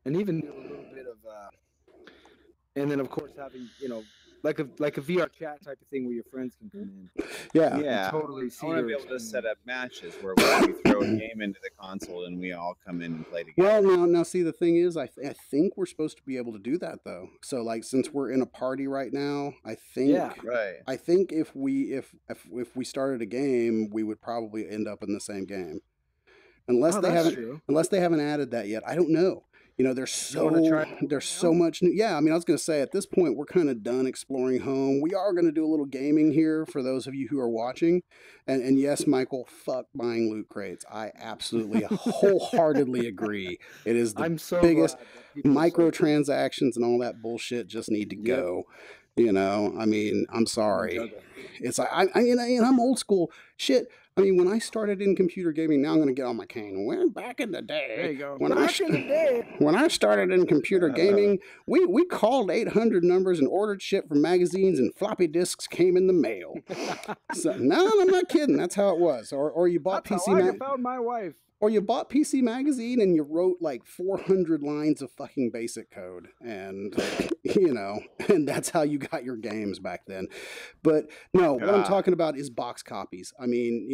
And even do a little bit of, and then of course having, like a VR chat type of thing where your friends can come in. Yeah, yeah. Totally see. I want to be able to set up matches where we throw a game into the console and we all come in and play together. Well, now see, the thing is, I think we're supposed to be able to do that though. So like, since we're in a party right now, I think I think if we started a game, we would probably end up in the same game, unless they haven't added that yet. I don't know. There's so much new. Yeah, I mean, I was going to say at this point we're kind of done exploring home. We are going to do a little gaming here for those of you who are watching. And yes, Michael, fuck buying loot crates. I absolutely wholeheartedly agree. It is the biggest microtransactions and all that bullshit just need to go. I mean, I'm sorry. It's like I'm old school shit. I mean, when I started in computer gaming, now I'm going to get on my cane. Back in the day, there you go. When I started in computer gaming, we called 800 numbers and ordered shit from magazines, and floppy disks came in the mail. So no, I'm not kidding. That's how it was. Or you bought That's PC. How I found my wife. Or you bought PC Magazine and you wrote like 400 lines of fucking basic code, and and that's how you got your games back then. But no, what I'm talking about is box copies. I mean,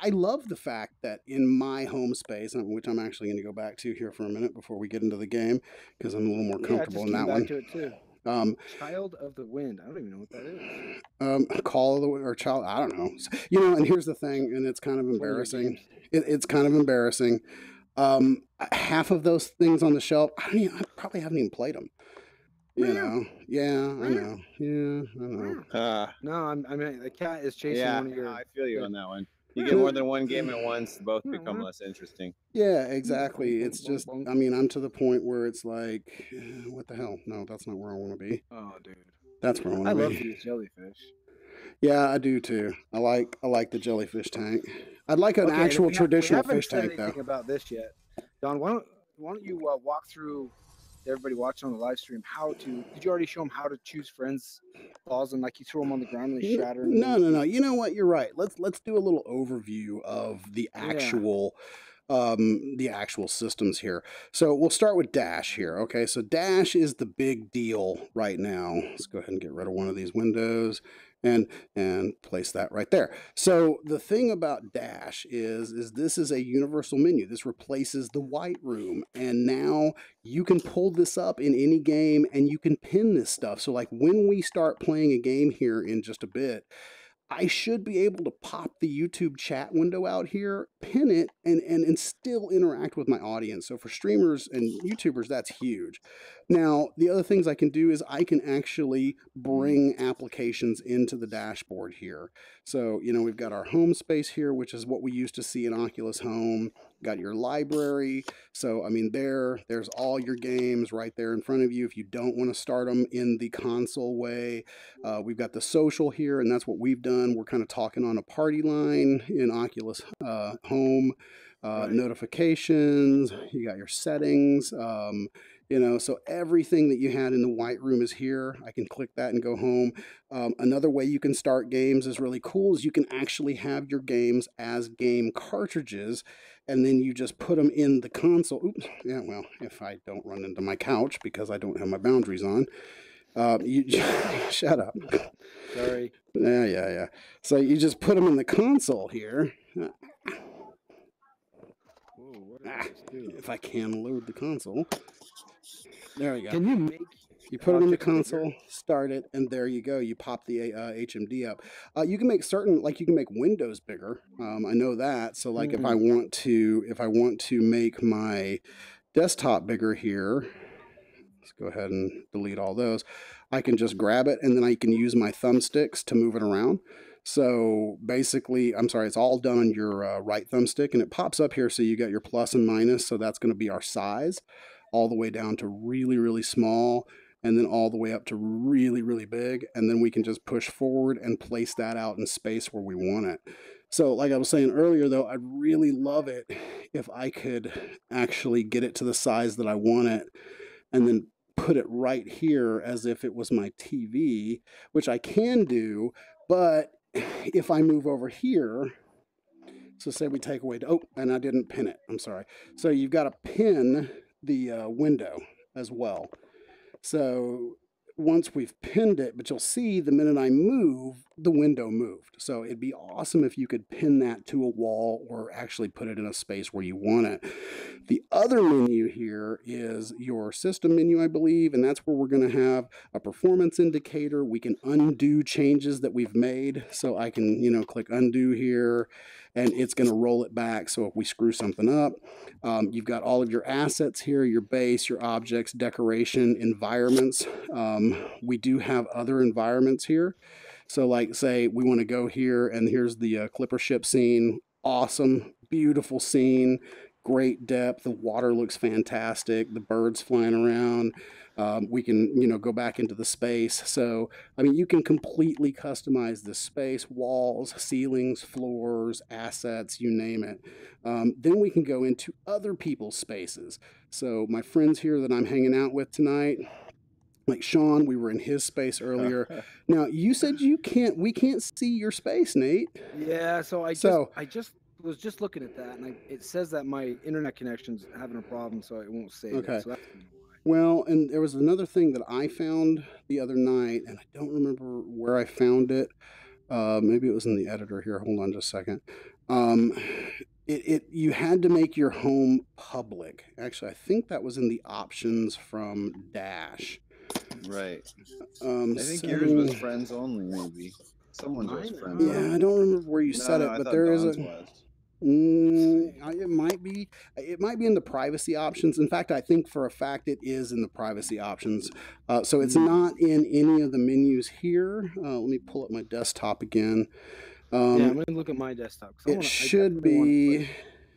I love the fact that in my home space, which I'm actually going to go back to here for a minute before we get into the game, because I'm a little more comfortable in that one. To it too. Child of the Wind. I don't even know what that is. Call of the Wind or Child. I don't know. And here's the thing, and it's kind of embarrassing. It's kind of embarrassing. Half of those things on the shelf, I probably haven't even played them. Yeah, I know. Yeah, I know. No, I mean the cat is chasing one of your. I feel you on that one. You get more than one game at once, both become less interesting. Yeah, exactly. It's just, I mean, I'm to the point where it's like, what the hell? No, that's not where I want to be. Oh, dude. That's where I want to be. I love these jellyfish. Yeah, I do too. I like the jellyfish tank. I'd like an actual traditional fish tank though. We haven't said anything about this yet. Don, why don't you walk through everybody watching on the live stream did you already show them how to choose friends balls and like you throw them on the ground and they shatter? No. You know what? You're right. Let's do a little overview of the actual systems here. So we'll start with Dash here. Okay, so Dash is the big deal right now. Let's go ahead and get rid of one of these windows and place that right there. So the thing about Dash is this is a universal menu. This replaces the white room, and now you can pull this up in any game and you can pin this stuff. So like when we start playing a game here in just a bit, I should be able to pop the YouTube chat window out here, pin it, and still interact with my audience. So for streamers and YouTubers, that's huge. Now, the other things I can do is I can actually bring applications into the dashboard here. So, you know, we've got our home space here, which is what we used to see in Oculus Home. Got your library. So, I mean, there's all your games right there in front of you if you don't want to start them in the console way. We've got the social here, and that's what we've done. We're kind of talking on a party line in Oculus Home. Notifications, you got your settings, you know, so everything that you had in the white room is here. I can click that and go home. Another way you can start games is really cool is you can actually have your games as game cartridges, and then you just put them in the console. Oops, yeah, well, if I don't run into my couch because I don't have my boundaries on. You shut up. Sorry. Yeah. So you just put them in the console here. If I can load the console. There we go. Can you make? You put it in the console, start it, and there you go. You pop the HMD up. You can make you can make windows bigger. I know that. So like if I want to make my desktop bigger here, let's go ahead and delete all those. I can just grab it and then I can use my thumbsticks to move it around. So basically, I'm sorry, it's all done on your right thumbstick, and it pops up here. So you got your plus and minus. So that's going to be our size, all the way down to really, really small, and then all the way up to really, really big. And then we can just push forward and place that out in space where we want it. So like I was saying earlier, though, I'd really love it if I could actually get it to the size that I want it, and then put it right here as if it was my TV, which I can do, but if I move over here, so say we take away, and I didn't pin it, I'm sorry. So you've got to pin the window as well. So once we've pinned it, but you'll see the minute I move, the window moved. So it'd be awesome if you could pin that to a wall or actually put it in a space where you want it. The other menu here is your system menu, I believe, and that's where we're going to have a performance indicator. We can undo changes that we've made. So I can, you know, click undo here, and it's going to roll it back. So if we screw something up, you've got all of your assets here, your base, your objects, decoration, environments. We do have other environments here. So like say we want to go here, and here's the clipper ship scene. Awesome, beautiful scene, great depth. The water looks fantastic. The birds flying around. We can, you know, go back into the space. So, I mean, you can completely customize the space, walls, ceilings, floors, assets, you name it. Then we can go into other people's spaces. So my friends here that I'm hanging out with tonight, like Shaun, we were in his space earlier. Now, you said we can't see your space, Nate. Yeah, so I was just looking at that, and it says that my internet connection's having a problem, so it won't save it. So that's why. Well, and there was another thing that I found the other night, and I don't remember where I found it. Maybe it was in the editor here. Hold on just a second. You had to make your home public. Actually, I think that was in the options from Dash. Right. I think yours was friends only, maybe. Someone's was friends only. Yeah, I don't remember where you set it, but there is a. It might be in the privacy options. In fact, I think for a fact it is in the privacy options. So it's not in any of the menus here. Let me pull up my desktop again. Yeah, I'm going to look at my desktop. It should be.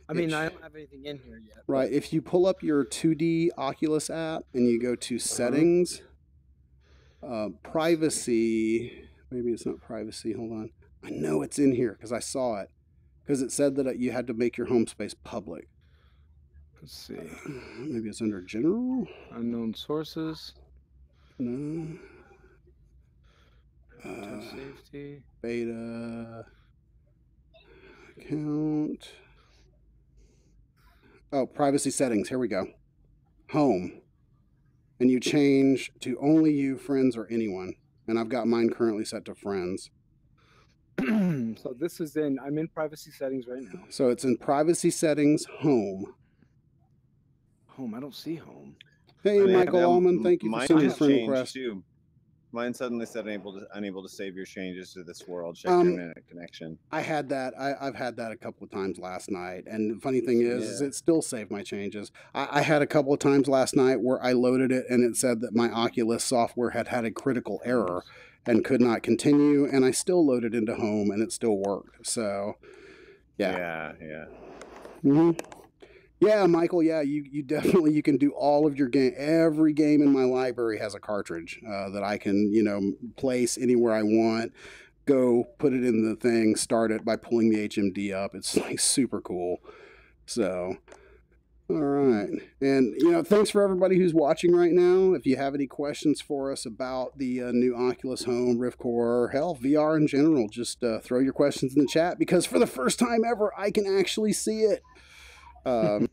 I mean, I don't have anything in here yet. Right. If you pull up your 2D Oculus app and you go to settings, privacy, Maybe it's not privacy. Hold on. I know it's in here because I saw it. Because it said that you had to make your home space public. Let's see. Maybe it's under general. Unknown sources. No. Safety. Beta. Account. Oh, privacy settings. Here we go. Home. And you change to only you, friends, or anyone. And I've got mine currently set to friends. So this is I'm in privacy settings right now. So it's in privacy settings, home. Home, I don't see home. Hey, Michael Allman, thank you for sending your friend request. Too. Mine suddenly said unable to save your changes to this world. Check your internet connection. I had that. I've had that a couple of times last night. And the funny thing is it still saved my changes. I had a couple of times last night where I loaded it and it said that my Oculus software had a critical error and could not continue. And I still loaded into home and it still worked. So, yeah. Mm-hmm. Yeah, Michael, yeah, you definitely, you can do all of your game. Every game in my library has a cartridge that I can, place anywhere I want, go put it in the thing, start it by pulling the HMD up. It's like super cool. So, all right. And, thanks for everybody who's watching right now. If you have any questions for us about the new Oculus Home, Rift Core, hell, VR in general, just throw your questions in the chat because for the first time ever, I can actually see it. Oh,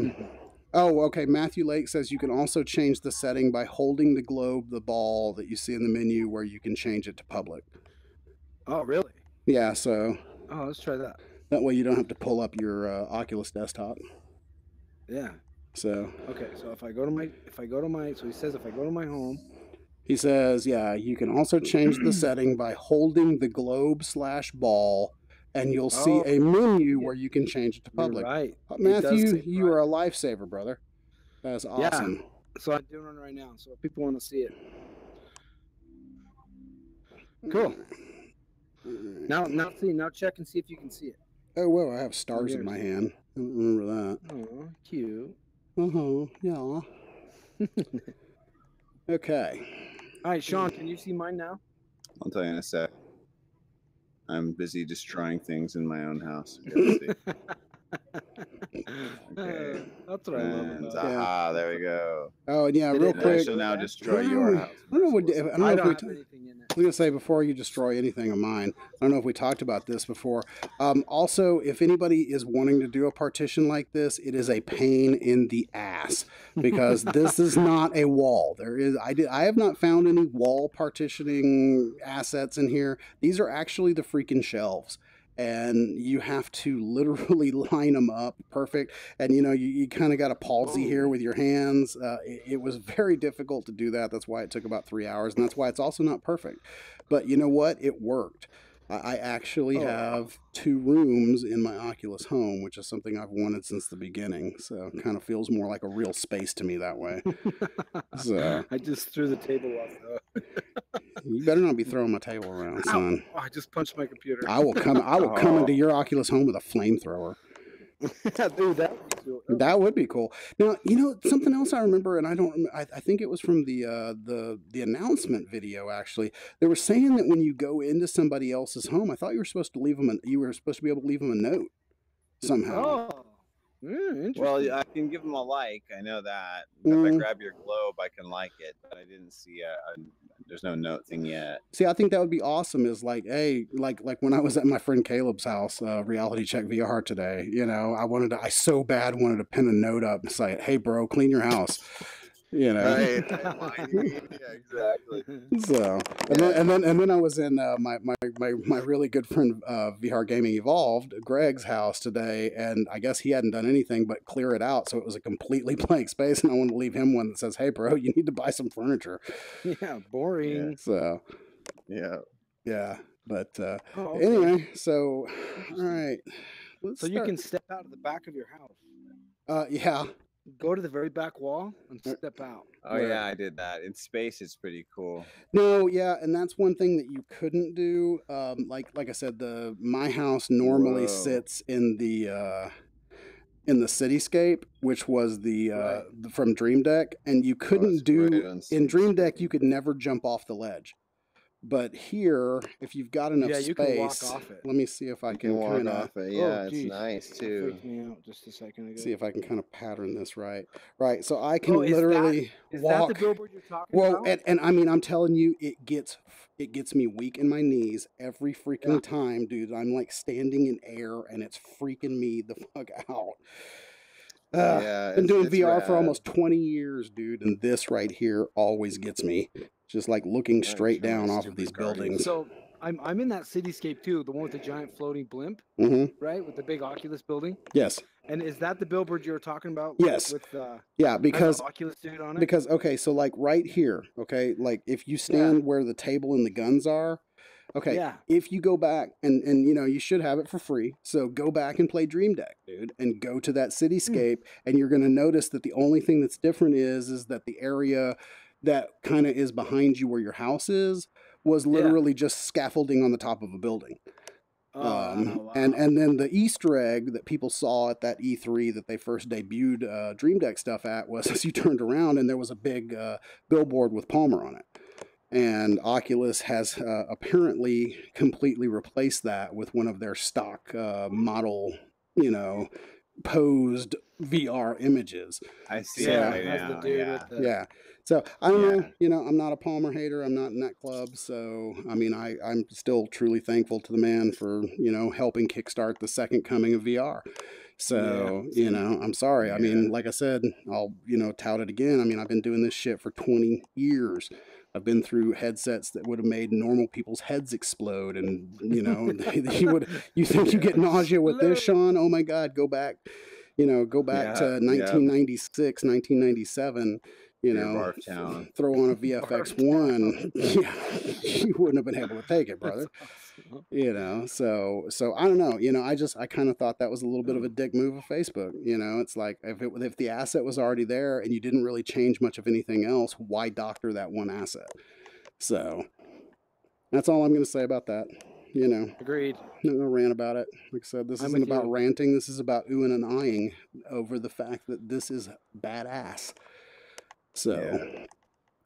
okay. Matthew Lake says you can also change the setting by holding the globe, the ball that you see in the menu where you can change it to public. Oh, really? Yeah, so. Oh, let's try that. That way you don't have to pull up your Oculus desktop. Yeah. So. Okay, so so he says if I go to my home. He says, yeah, you can also change the setting by holding the globe/ball. And you'll see a menu where you can change it to public. You're right. Matthew, you are a lifesaver, brother. That's awesome. Yeah. So I'm doing it right now. So if people want to see it. Cool. Now check and see if you can see it. Oh, well, I have stars in my hand. I don't remember that. Oh, cute. Yeah. Okay. All right, Shaun, can you see mine now? I'll tell you in a sec. I'm busy destroying things in my own house. Okay. That's what I love about it. Aha, there we go. Oh, yeah, real quick. I shall now destroy your house. I don't know if I was going to say before you destroy anything of mine, I don't know if we talked about this before. Also, if anybody is wanting to do a partition like this, it is a pain in the ass because this is not a wall. I have not found any wall partitioning assets in here. These are actually the freaking shelves. And you have to literally line them up perfect. And, you kind of got a palsy here with your hands. It was very difficult to do that. That's why it took about 3 hours. And that's why it's also not perfect. But you know what? It worked. I actually have 2 rooms in my Oculus Home, which is something I've wanted since the beginning. So it kind of feels more like a real space to me that way. So I just threw the table off, though. You better not be throwing my table around, son. Oh, I just punched my computer. I will come into your Oculus Home with a flamethrower. Dude, that would be cool. That would be cool. Now, something else I remember, and I think it was from the announcement video. Actually, they were saying that when you go into somebody else's home, I thought you were supposed to be able to leave them a note somehow. Oh. Interesting. Well, I can give them a like. I know that. If I grab your globe, I can like it. But I didn't see there's no note thing yet. See, I think that would be awesome. Is like, hey, like when I was at my friend Caleb's house, Reality Check VR today. I so bad wanted to pin a note up and say, "Hey, bro, clean your house." Right. Yeah, exactly. So, and then I was in my really good friend VR Gaming Evolved, Greg's house today, and I guess he hadn't done anything but clear it out, so it was a completely blank space, and I wanted to leave him one that says, "Hey, bro, you need to buy some furniture." Yeah, boring. Yeah, so, yeah, but okay. Anyway, so all right, you can step out of the back of your house. Yeah. Go to the very back wall and step out. Oh, yeah, I did that. In space, it's pretty cool. No, yeah, and that's one thing that you couldn't do. Like I said, my house normally sits in the cityscape, which was from Dream Deck, and you couldn't in Dream Deck you could never jump off the ledge. But here, if you've got enough you can walk space, off it. let me see if I can walk kind of. off it. Yeah, it's nice That too. freaked me out just a second ago. See if I can kind of pattern this right. Right, so I can literally is walk. that the billboard you're talking Well, about? and I mean, I'm telling you, it gets me weak in my knees every freaking time, dude. I'm like standing in air, and it's freaking me the fuck out. Been doing VR for almost 20 years, dude, and this right here always gets me. Just like looking straight down off of these buildings. So I'm in that cityscape too, the one with the giant floating blimp, right, with the big Oculus building. Yes. And is that the billboard you were talking about? Yes. With because Oculus dude on it. Because okay, so like right here, okay, like if you stand where the table and the guns are. Okay, if you go back and you know, you should have it for free. So go back and play Dream Deck, dude, and go to that cityscape, and you're going to notice that the only thing that's different is that the area that kind of is behind you where your house is was literally just scaffolding on the top of a building. Wow. And then the Easter egg that people saw at that E3 that they first debuted Dream Deck stuff at was as you turned around and there was a big billboard with Palmer on it. And Oculus has apparently completely replaced that with one of their stock model, you know, posed VR images. I see it right now. Yeah. So I don't know, you know, I'm not a Palmer hater. I'm not in that club. So, I mean, I'm still truly thankful to the man for, you know, helping kickstart the second coming of VR. So, you know, I'm sorry. I mean, like I said, I'll, you know, tout it again. I mean, I've been doing this shit for 20 years. I've been through headsets that would have made normal people's heads explode. And, you know, you think you get nausea with this, Shaun? Oh my God, go back, you know, to 1996, 1997. You know, throw on a VFX one, you wouldn't have been able to take it, brother. You know, so I don't know. You know, I kind of thought that was a little bit of a dick move of Facebook. You know, it's like if the asset was already there and you didn't really change much of anything else, why doctor that one asset? So that's all I'm going to say about that. You know, agreed. Not gonna rant about it. Like I said, this isn't about ranting. This is about oohing and eyeing over the fact that this is badass. So,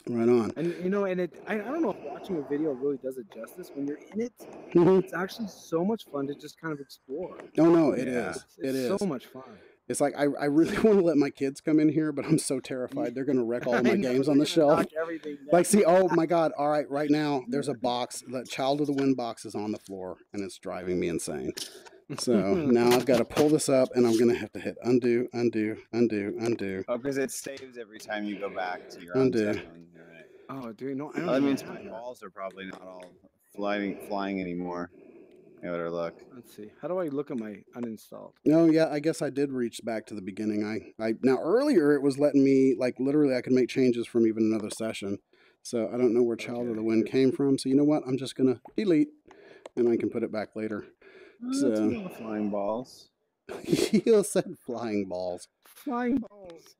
right on. And you know, and I don't know if watching a video really does it justice. When you're in it, it's actually so much fun to just kind of explore. Oh no, it is. It is so much fun. It's like I really want to let my kids come in here, but I'm so terrified they're gonna wreck all of my games on the shelf. Like, see, oh my God! All right, right now there's a box. The Child of the Wind box is on the floor, and it's driving me insane. So now I've got to pull this up, and I'm going to have to hit undo, undo, undo, undo. Oh, because it saves every time you go back to your undo. Right. Oh, do you know? I don't that means my balls are probably not all flying anymore. I better look. Let's see. How do I look at my uninstalled? Oh, yeah, I guess I did reach back to the beginning. Now, earlier it was letting me, like, literally I could make changes from even another session. So I don't know where Child of the Wind came from. So you know what? I'm just going to delete, and I can put it back later. So flying balls. You said flying balls. Flying balls.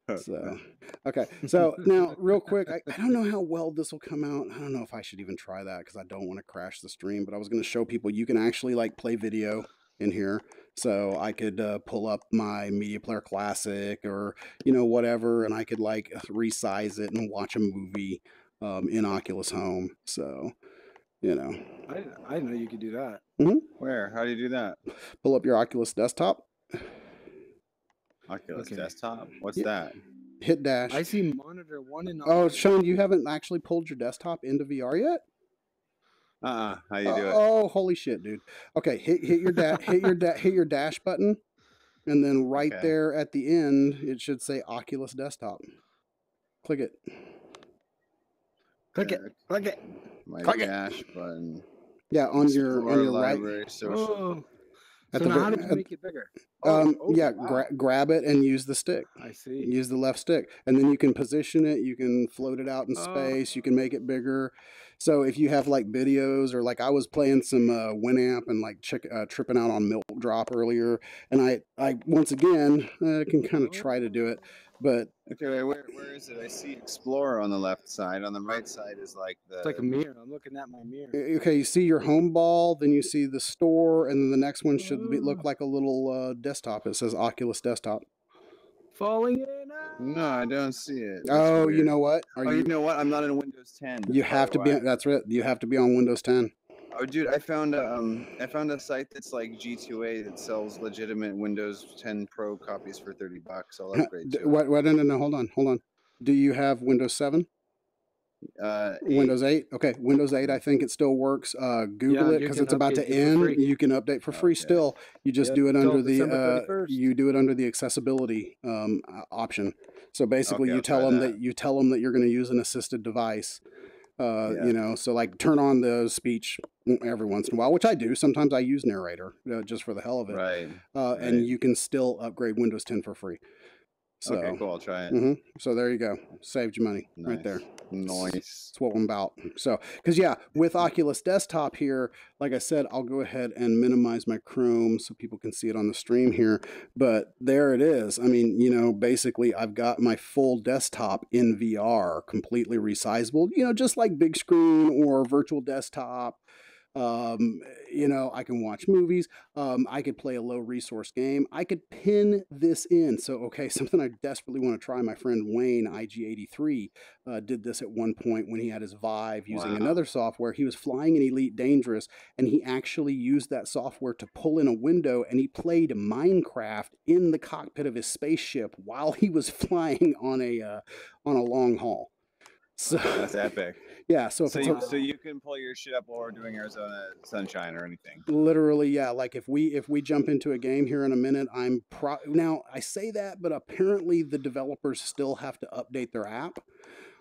So okay. So now, real quick, I don't know how well this will come out. I don't know if I should even try that because I don't want to crash the stream. But I was going to show people you can actually like play video in here. So I could pull up my Media Player Classic or you know whatever, and I could like resize it and watch a movie in Oculus Home. So. You know, I didn't know you could do that. Where? How do you do that? Pull up your Oculus desktop. Oculus desktop? What's that? Hit dash. I see monitor 1 and. Oh, Shaun, you haven't actually pulled your desktop into VR yet? How you do it? Oh, holy shit, dude. Okay, hit your hit your dash button, and then right there at the end, it should say Oculus desktop. Click it. Click it. Click it. My dash button. Yeah, on your right. Oh. So now how did you make it bigger? Grab it and use the stick. I see. Use the left stick. And then you can position it. You can float it out in space. You can make it bigger. So if you have like videos or like I was playing some Winamp and like tripping out on Milk Drop earlier. And I once again, can kind of try to do it. But okay, where is it? I see Explorer on the left side. On the right side is like the. It's like a mirror. I'm looking at my mirror. Okay, you see your home ball, then you see the store, and then the next one should look like a little desktop. It says Oculus Desktop. falling in. No, I don't see it. That's weird. You know what? You know what? I'm not in Windows 10. You have to be. That's right. You have to be on Windows 10. Oh, dude, I found a site that's like G2A that sells legitimate Windows 10 Pro copies for $30. I'll upgrade to it. No, hold on. Do you have Windows 7? Windows 8. Okay, Windows 8. I think it still works. Google it because it's about to end. You can update for free still. You just do it under the accessibility option. So basically, you tell them that you're going to use an assisted device. You know, so like turn on the speech every once in a while, which I do. Sometimes I use narrator just for the hell of it. Right. And you can still upgrade Windows 10 for free. So, okay, cool. I'll try it. So there you go. Saved you money right there. Nice. That's what I'm about. So, because yeah, with Oculus Desktop here, like I said, I'll go ahead and minimize my Chrome so people can see it on the stream here. But there it is. I mean, you know, basically I've got my full desktop in VR, completely resizable, you know, just like big screen or virtual desktop. You know, I can watch movies. I could play a low resource game. I could pin this in. So, okay, something I desperately want to try. My friend Wayne, IG83, did this at one point when he had his Vive using another software. He was flying in Elite Dangerous, and he actually used that software to pull in a window, and he played Minecraft in the cockpit of his spaceship while he was flying on a long haul. So that's epic. Yeah, so you can pull your shit up while we're doing Arizona Sunshine or anything. Literally, yeah. Like if we jump into a game here in a minute, now I say that, but apparently the developers still have to update their app.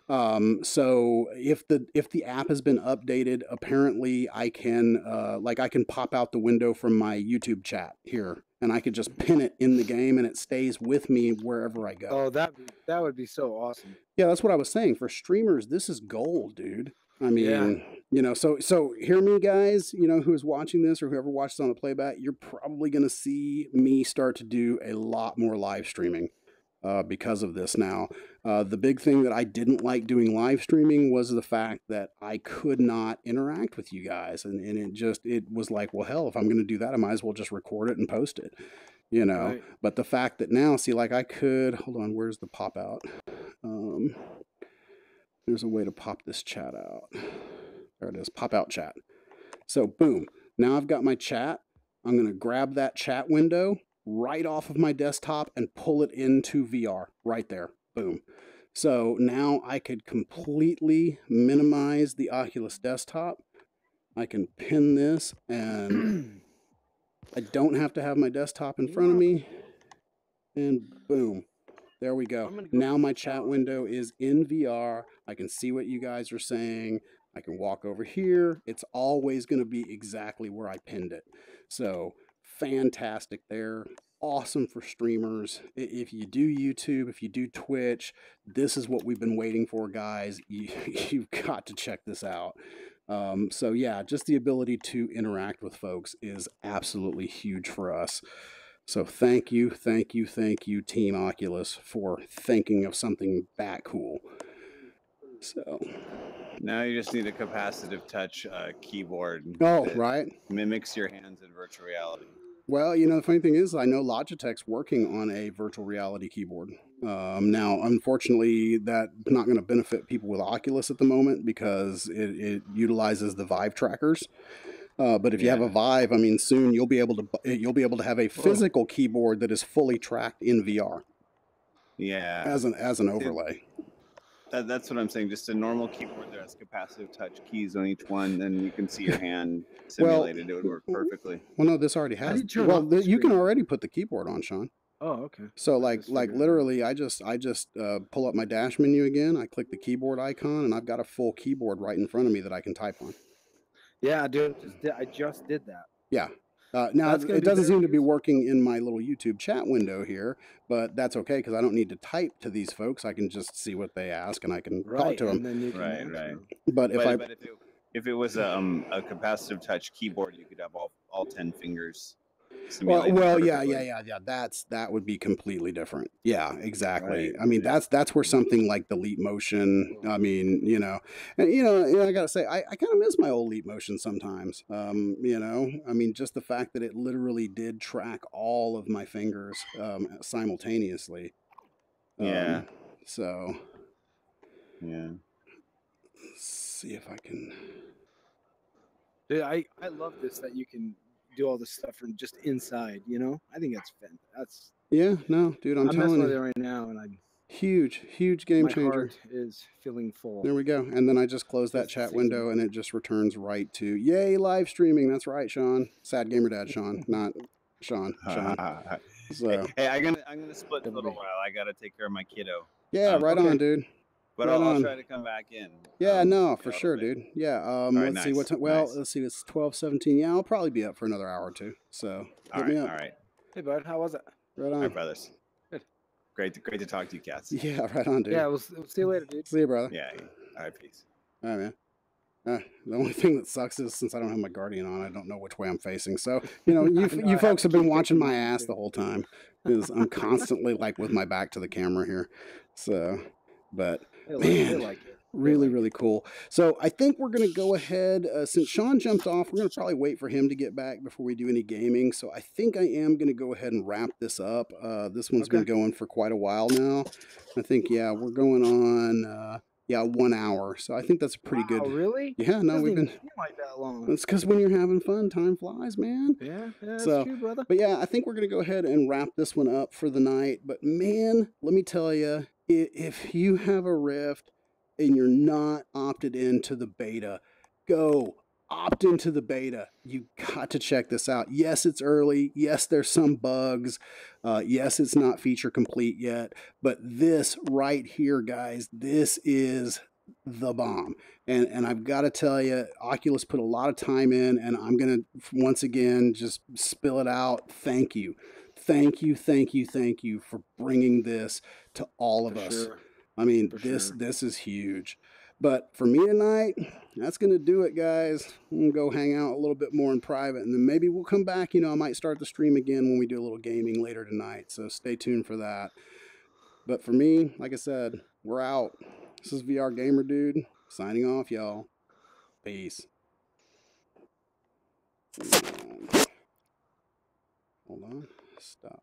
So if the app has been updated, apparently I can I can pop out the window from my YouTube chat here, and I could just pin it in the game, and it stays with me wherever I go. Oh, that would be so awesome. Yeah, that's what I was saying. For streamers, this is gold, dude. I mean, you know, so hear me, guys, you know, who's watching this or whoever watches on the playback, you're probably going to see me start to do a lot more live streaming because of this now. The big thing that I didn't like doing live streaming was the fact that I could not interact with you guys. And it was like, well, hell, if I'm going to do that, I might as well just record it and post it, you know. Right. But the fact that now, see, like I could, hold on, where's the pop out? There's a way to pop this chat out. There it is, pop out chat. So boom, now I've got my chat. I'm going to grab that chat window right off of my desktop and pull it into VR right there. Boom. So now I could completely minimize the Oculus desktop. I can pin this and I don't have to have my desktop in front of me. And boom. There we go. Now my chat window is in VR. I can see what you guys are saying. I can walk over here. It's always going to be exactly where I pinned it. So fantastic there. Awesome for streamers. If you do YouTube, if you do Twitch, this is what we've been waiting for, guys. You've got to check this out. So yeah, just the ability to interact with folks is absolutely huge for us. So thank you, Team Oculus, for thinking of something that cool. So now you just need a capacitive touch keyboard. Oh, right. Mimics your hands in virtual reality. Well, you know, the funny thing is, I know Logitech's working on a virtual reality keyboard. Now, unfortunately, that's not going to benefit people with Oculus at the moment because it utilizes the Vive trackers. But if you have a Vive, I mean, soon you'll be able to have a physical keyboard that is fully tracked in VR. Yeah. As an overlay. That's what I'm saying. Just a normal keyboard that has capacitive touch keys on each one, and you can see your hand simulated. It would work perfectly. Well, no, this already has. Well, you can already put the keyboard on, Shaun. Oh, okay. So like literally, I just pull up my dash menu again. I click the keyboard icon, and I've got a full keyboard right in front of me that I can type on. Yeah, dude, I just did that. Yeah. Now, it doesn't seem to be working in my little YouTube chat window here, but that's okay because I don't need to type to these folks. I can just see what they ask, and I can talk to them. Right. But if it was a capacitive touch keyboard, you could have all 10 fingers. Well, yeah. That would be completely different. Yeah, exactly. Right. I mean, that's where something like the Leap Motion. I mean, you know, and I gotta say, I kind of miss my old Leap Motion sometimes. You know, I mean, just the fact that it literally did track all of my fingers simultaneously. Yeah. So. Yeah. Let's see if I can. Dude, I love this that you can do all this stuff from just inside. You know, I think that's fantastic. Yeah, no, dude, I'm telling messing with it you. right now, and I'm huge game my changer. heart is feeling full. There we go. And then I just close that chat window, and it just returns right to yay live streaming. That's right, Shaun. Sad gamer dad, Shaun, not Shaun. So hey, I'm gonna split for a little while. I gotta take care of my kiddo. Yeah, right on, dude. But I'll try to come back in. Yeah, no, for sure, dude. Yeah. Right, let's see what time. Well, let's see. It's 12:17. Yeah, I'll probably be up for another hour or two. So hit me up. All right. Hey, bud, how was it? Right on. All right, brothers. Good. Great to talk to you, cats. Yeah, right on, dude. Yeah, we'll see you later, dude. See you, brother. Yeah. All right, peace. All right, man. The only thing that sucks is since I don't have my Guardian on, I don't know which way I'm facing. So, you folks have been watching my ass the whole time. Because I'm constantly like with my back to the camera here. So, but man, really cool. So I think we're going to go ahead, since Shaun jumped off, we're going to probably wait for him to get back before we do any gaming. So I think I am going to go ahead and wrap this up. This one's been going for quite a while now. I think, yeah, we're going on... 1 hour. So I think that's pretty good. Oh, really? Yeah, no, we've been feel like that long. It's because when you're having fun, time flies, man. Yeah, that's true, brother. But yeah, I think we're gonna go ahead and wrap this one up for the night. But man, let me tell you, if you have a Rift and you're not opted into the beta, go opt into the beta. You got to check this out. Yes, it's early. Yes, there's some bugs. Yes, it's not feature complete yet. But this right here, guys, this is the bomb. And I've got to tell you, Oculus put a lot of time in, and I'm going to once again just spill it out. Thank you. Thank you for bringing this to all of us. Sure. I mean, this is huge. But for me tonight, that's going to do it, guys. I'm going to go hang out a little bit more in private, and then maybe we'll come back. I might start the stream again when we do a little gaming later tonight, so stay tuned for that. But for me, like I said, we're out. This is VR Gamer Dude, signing off, y'all. Peace. Hold on. Stop.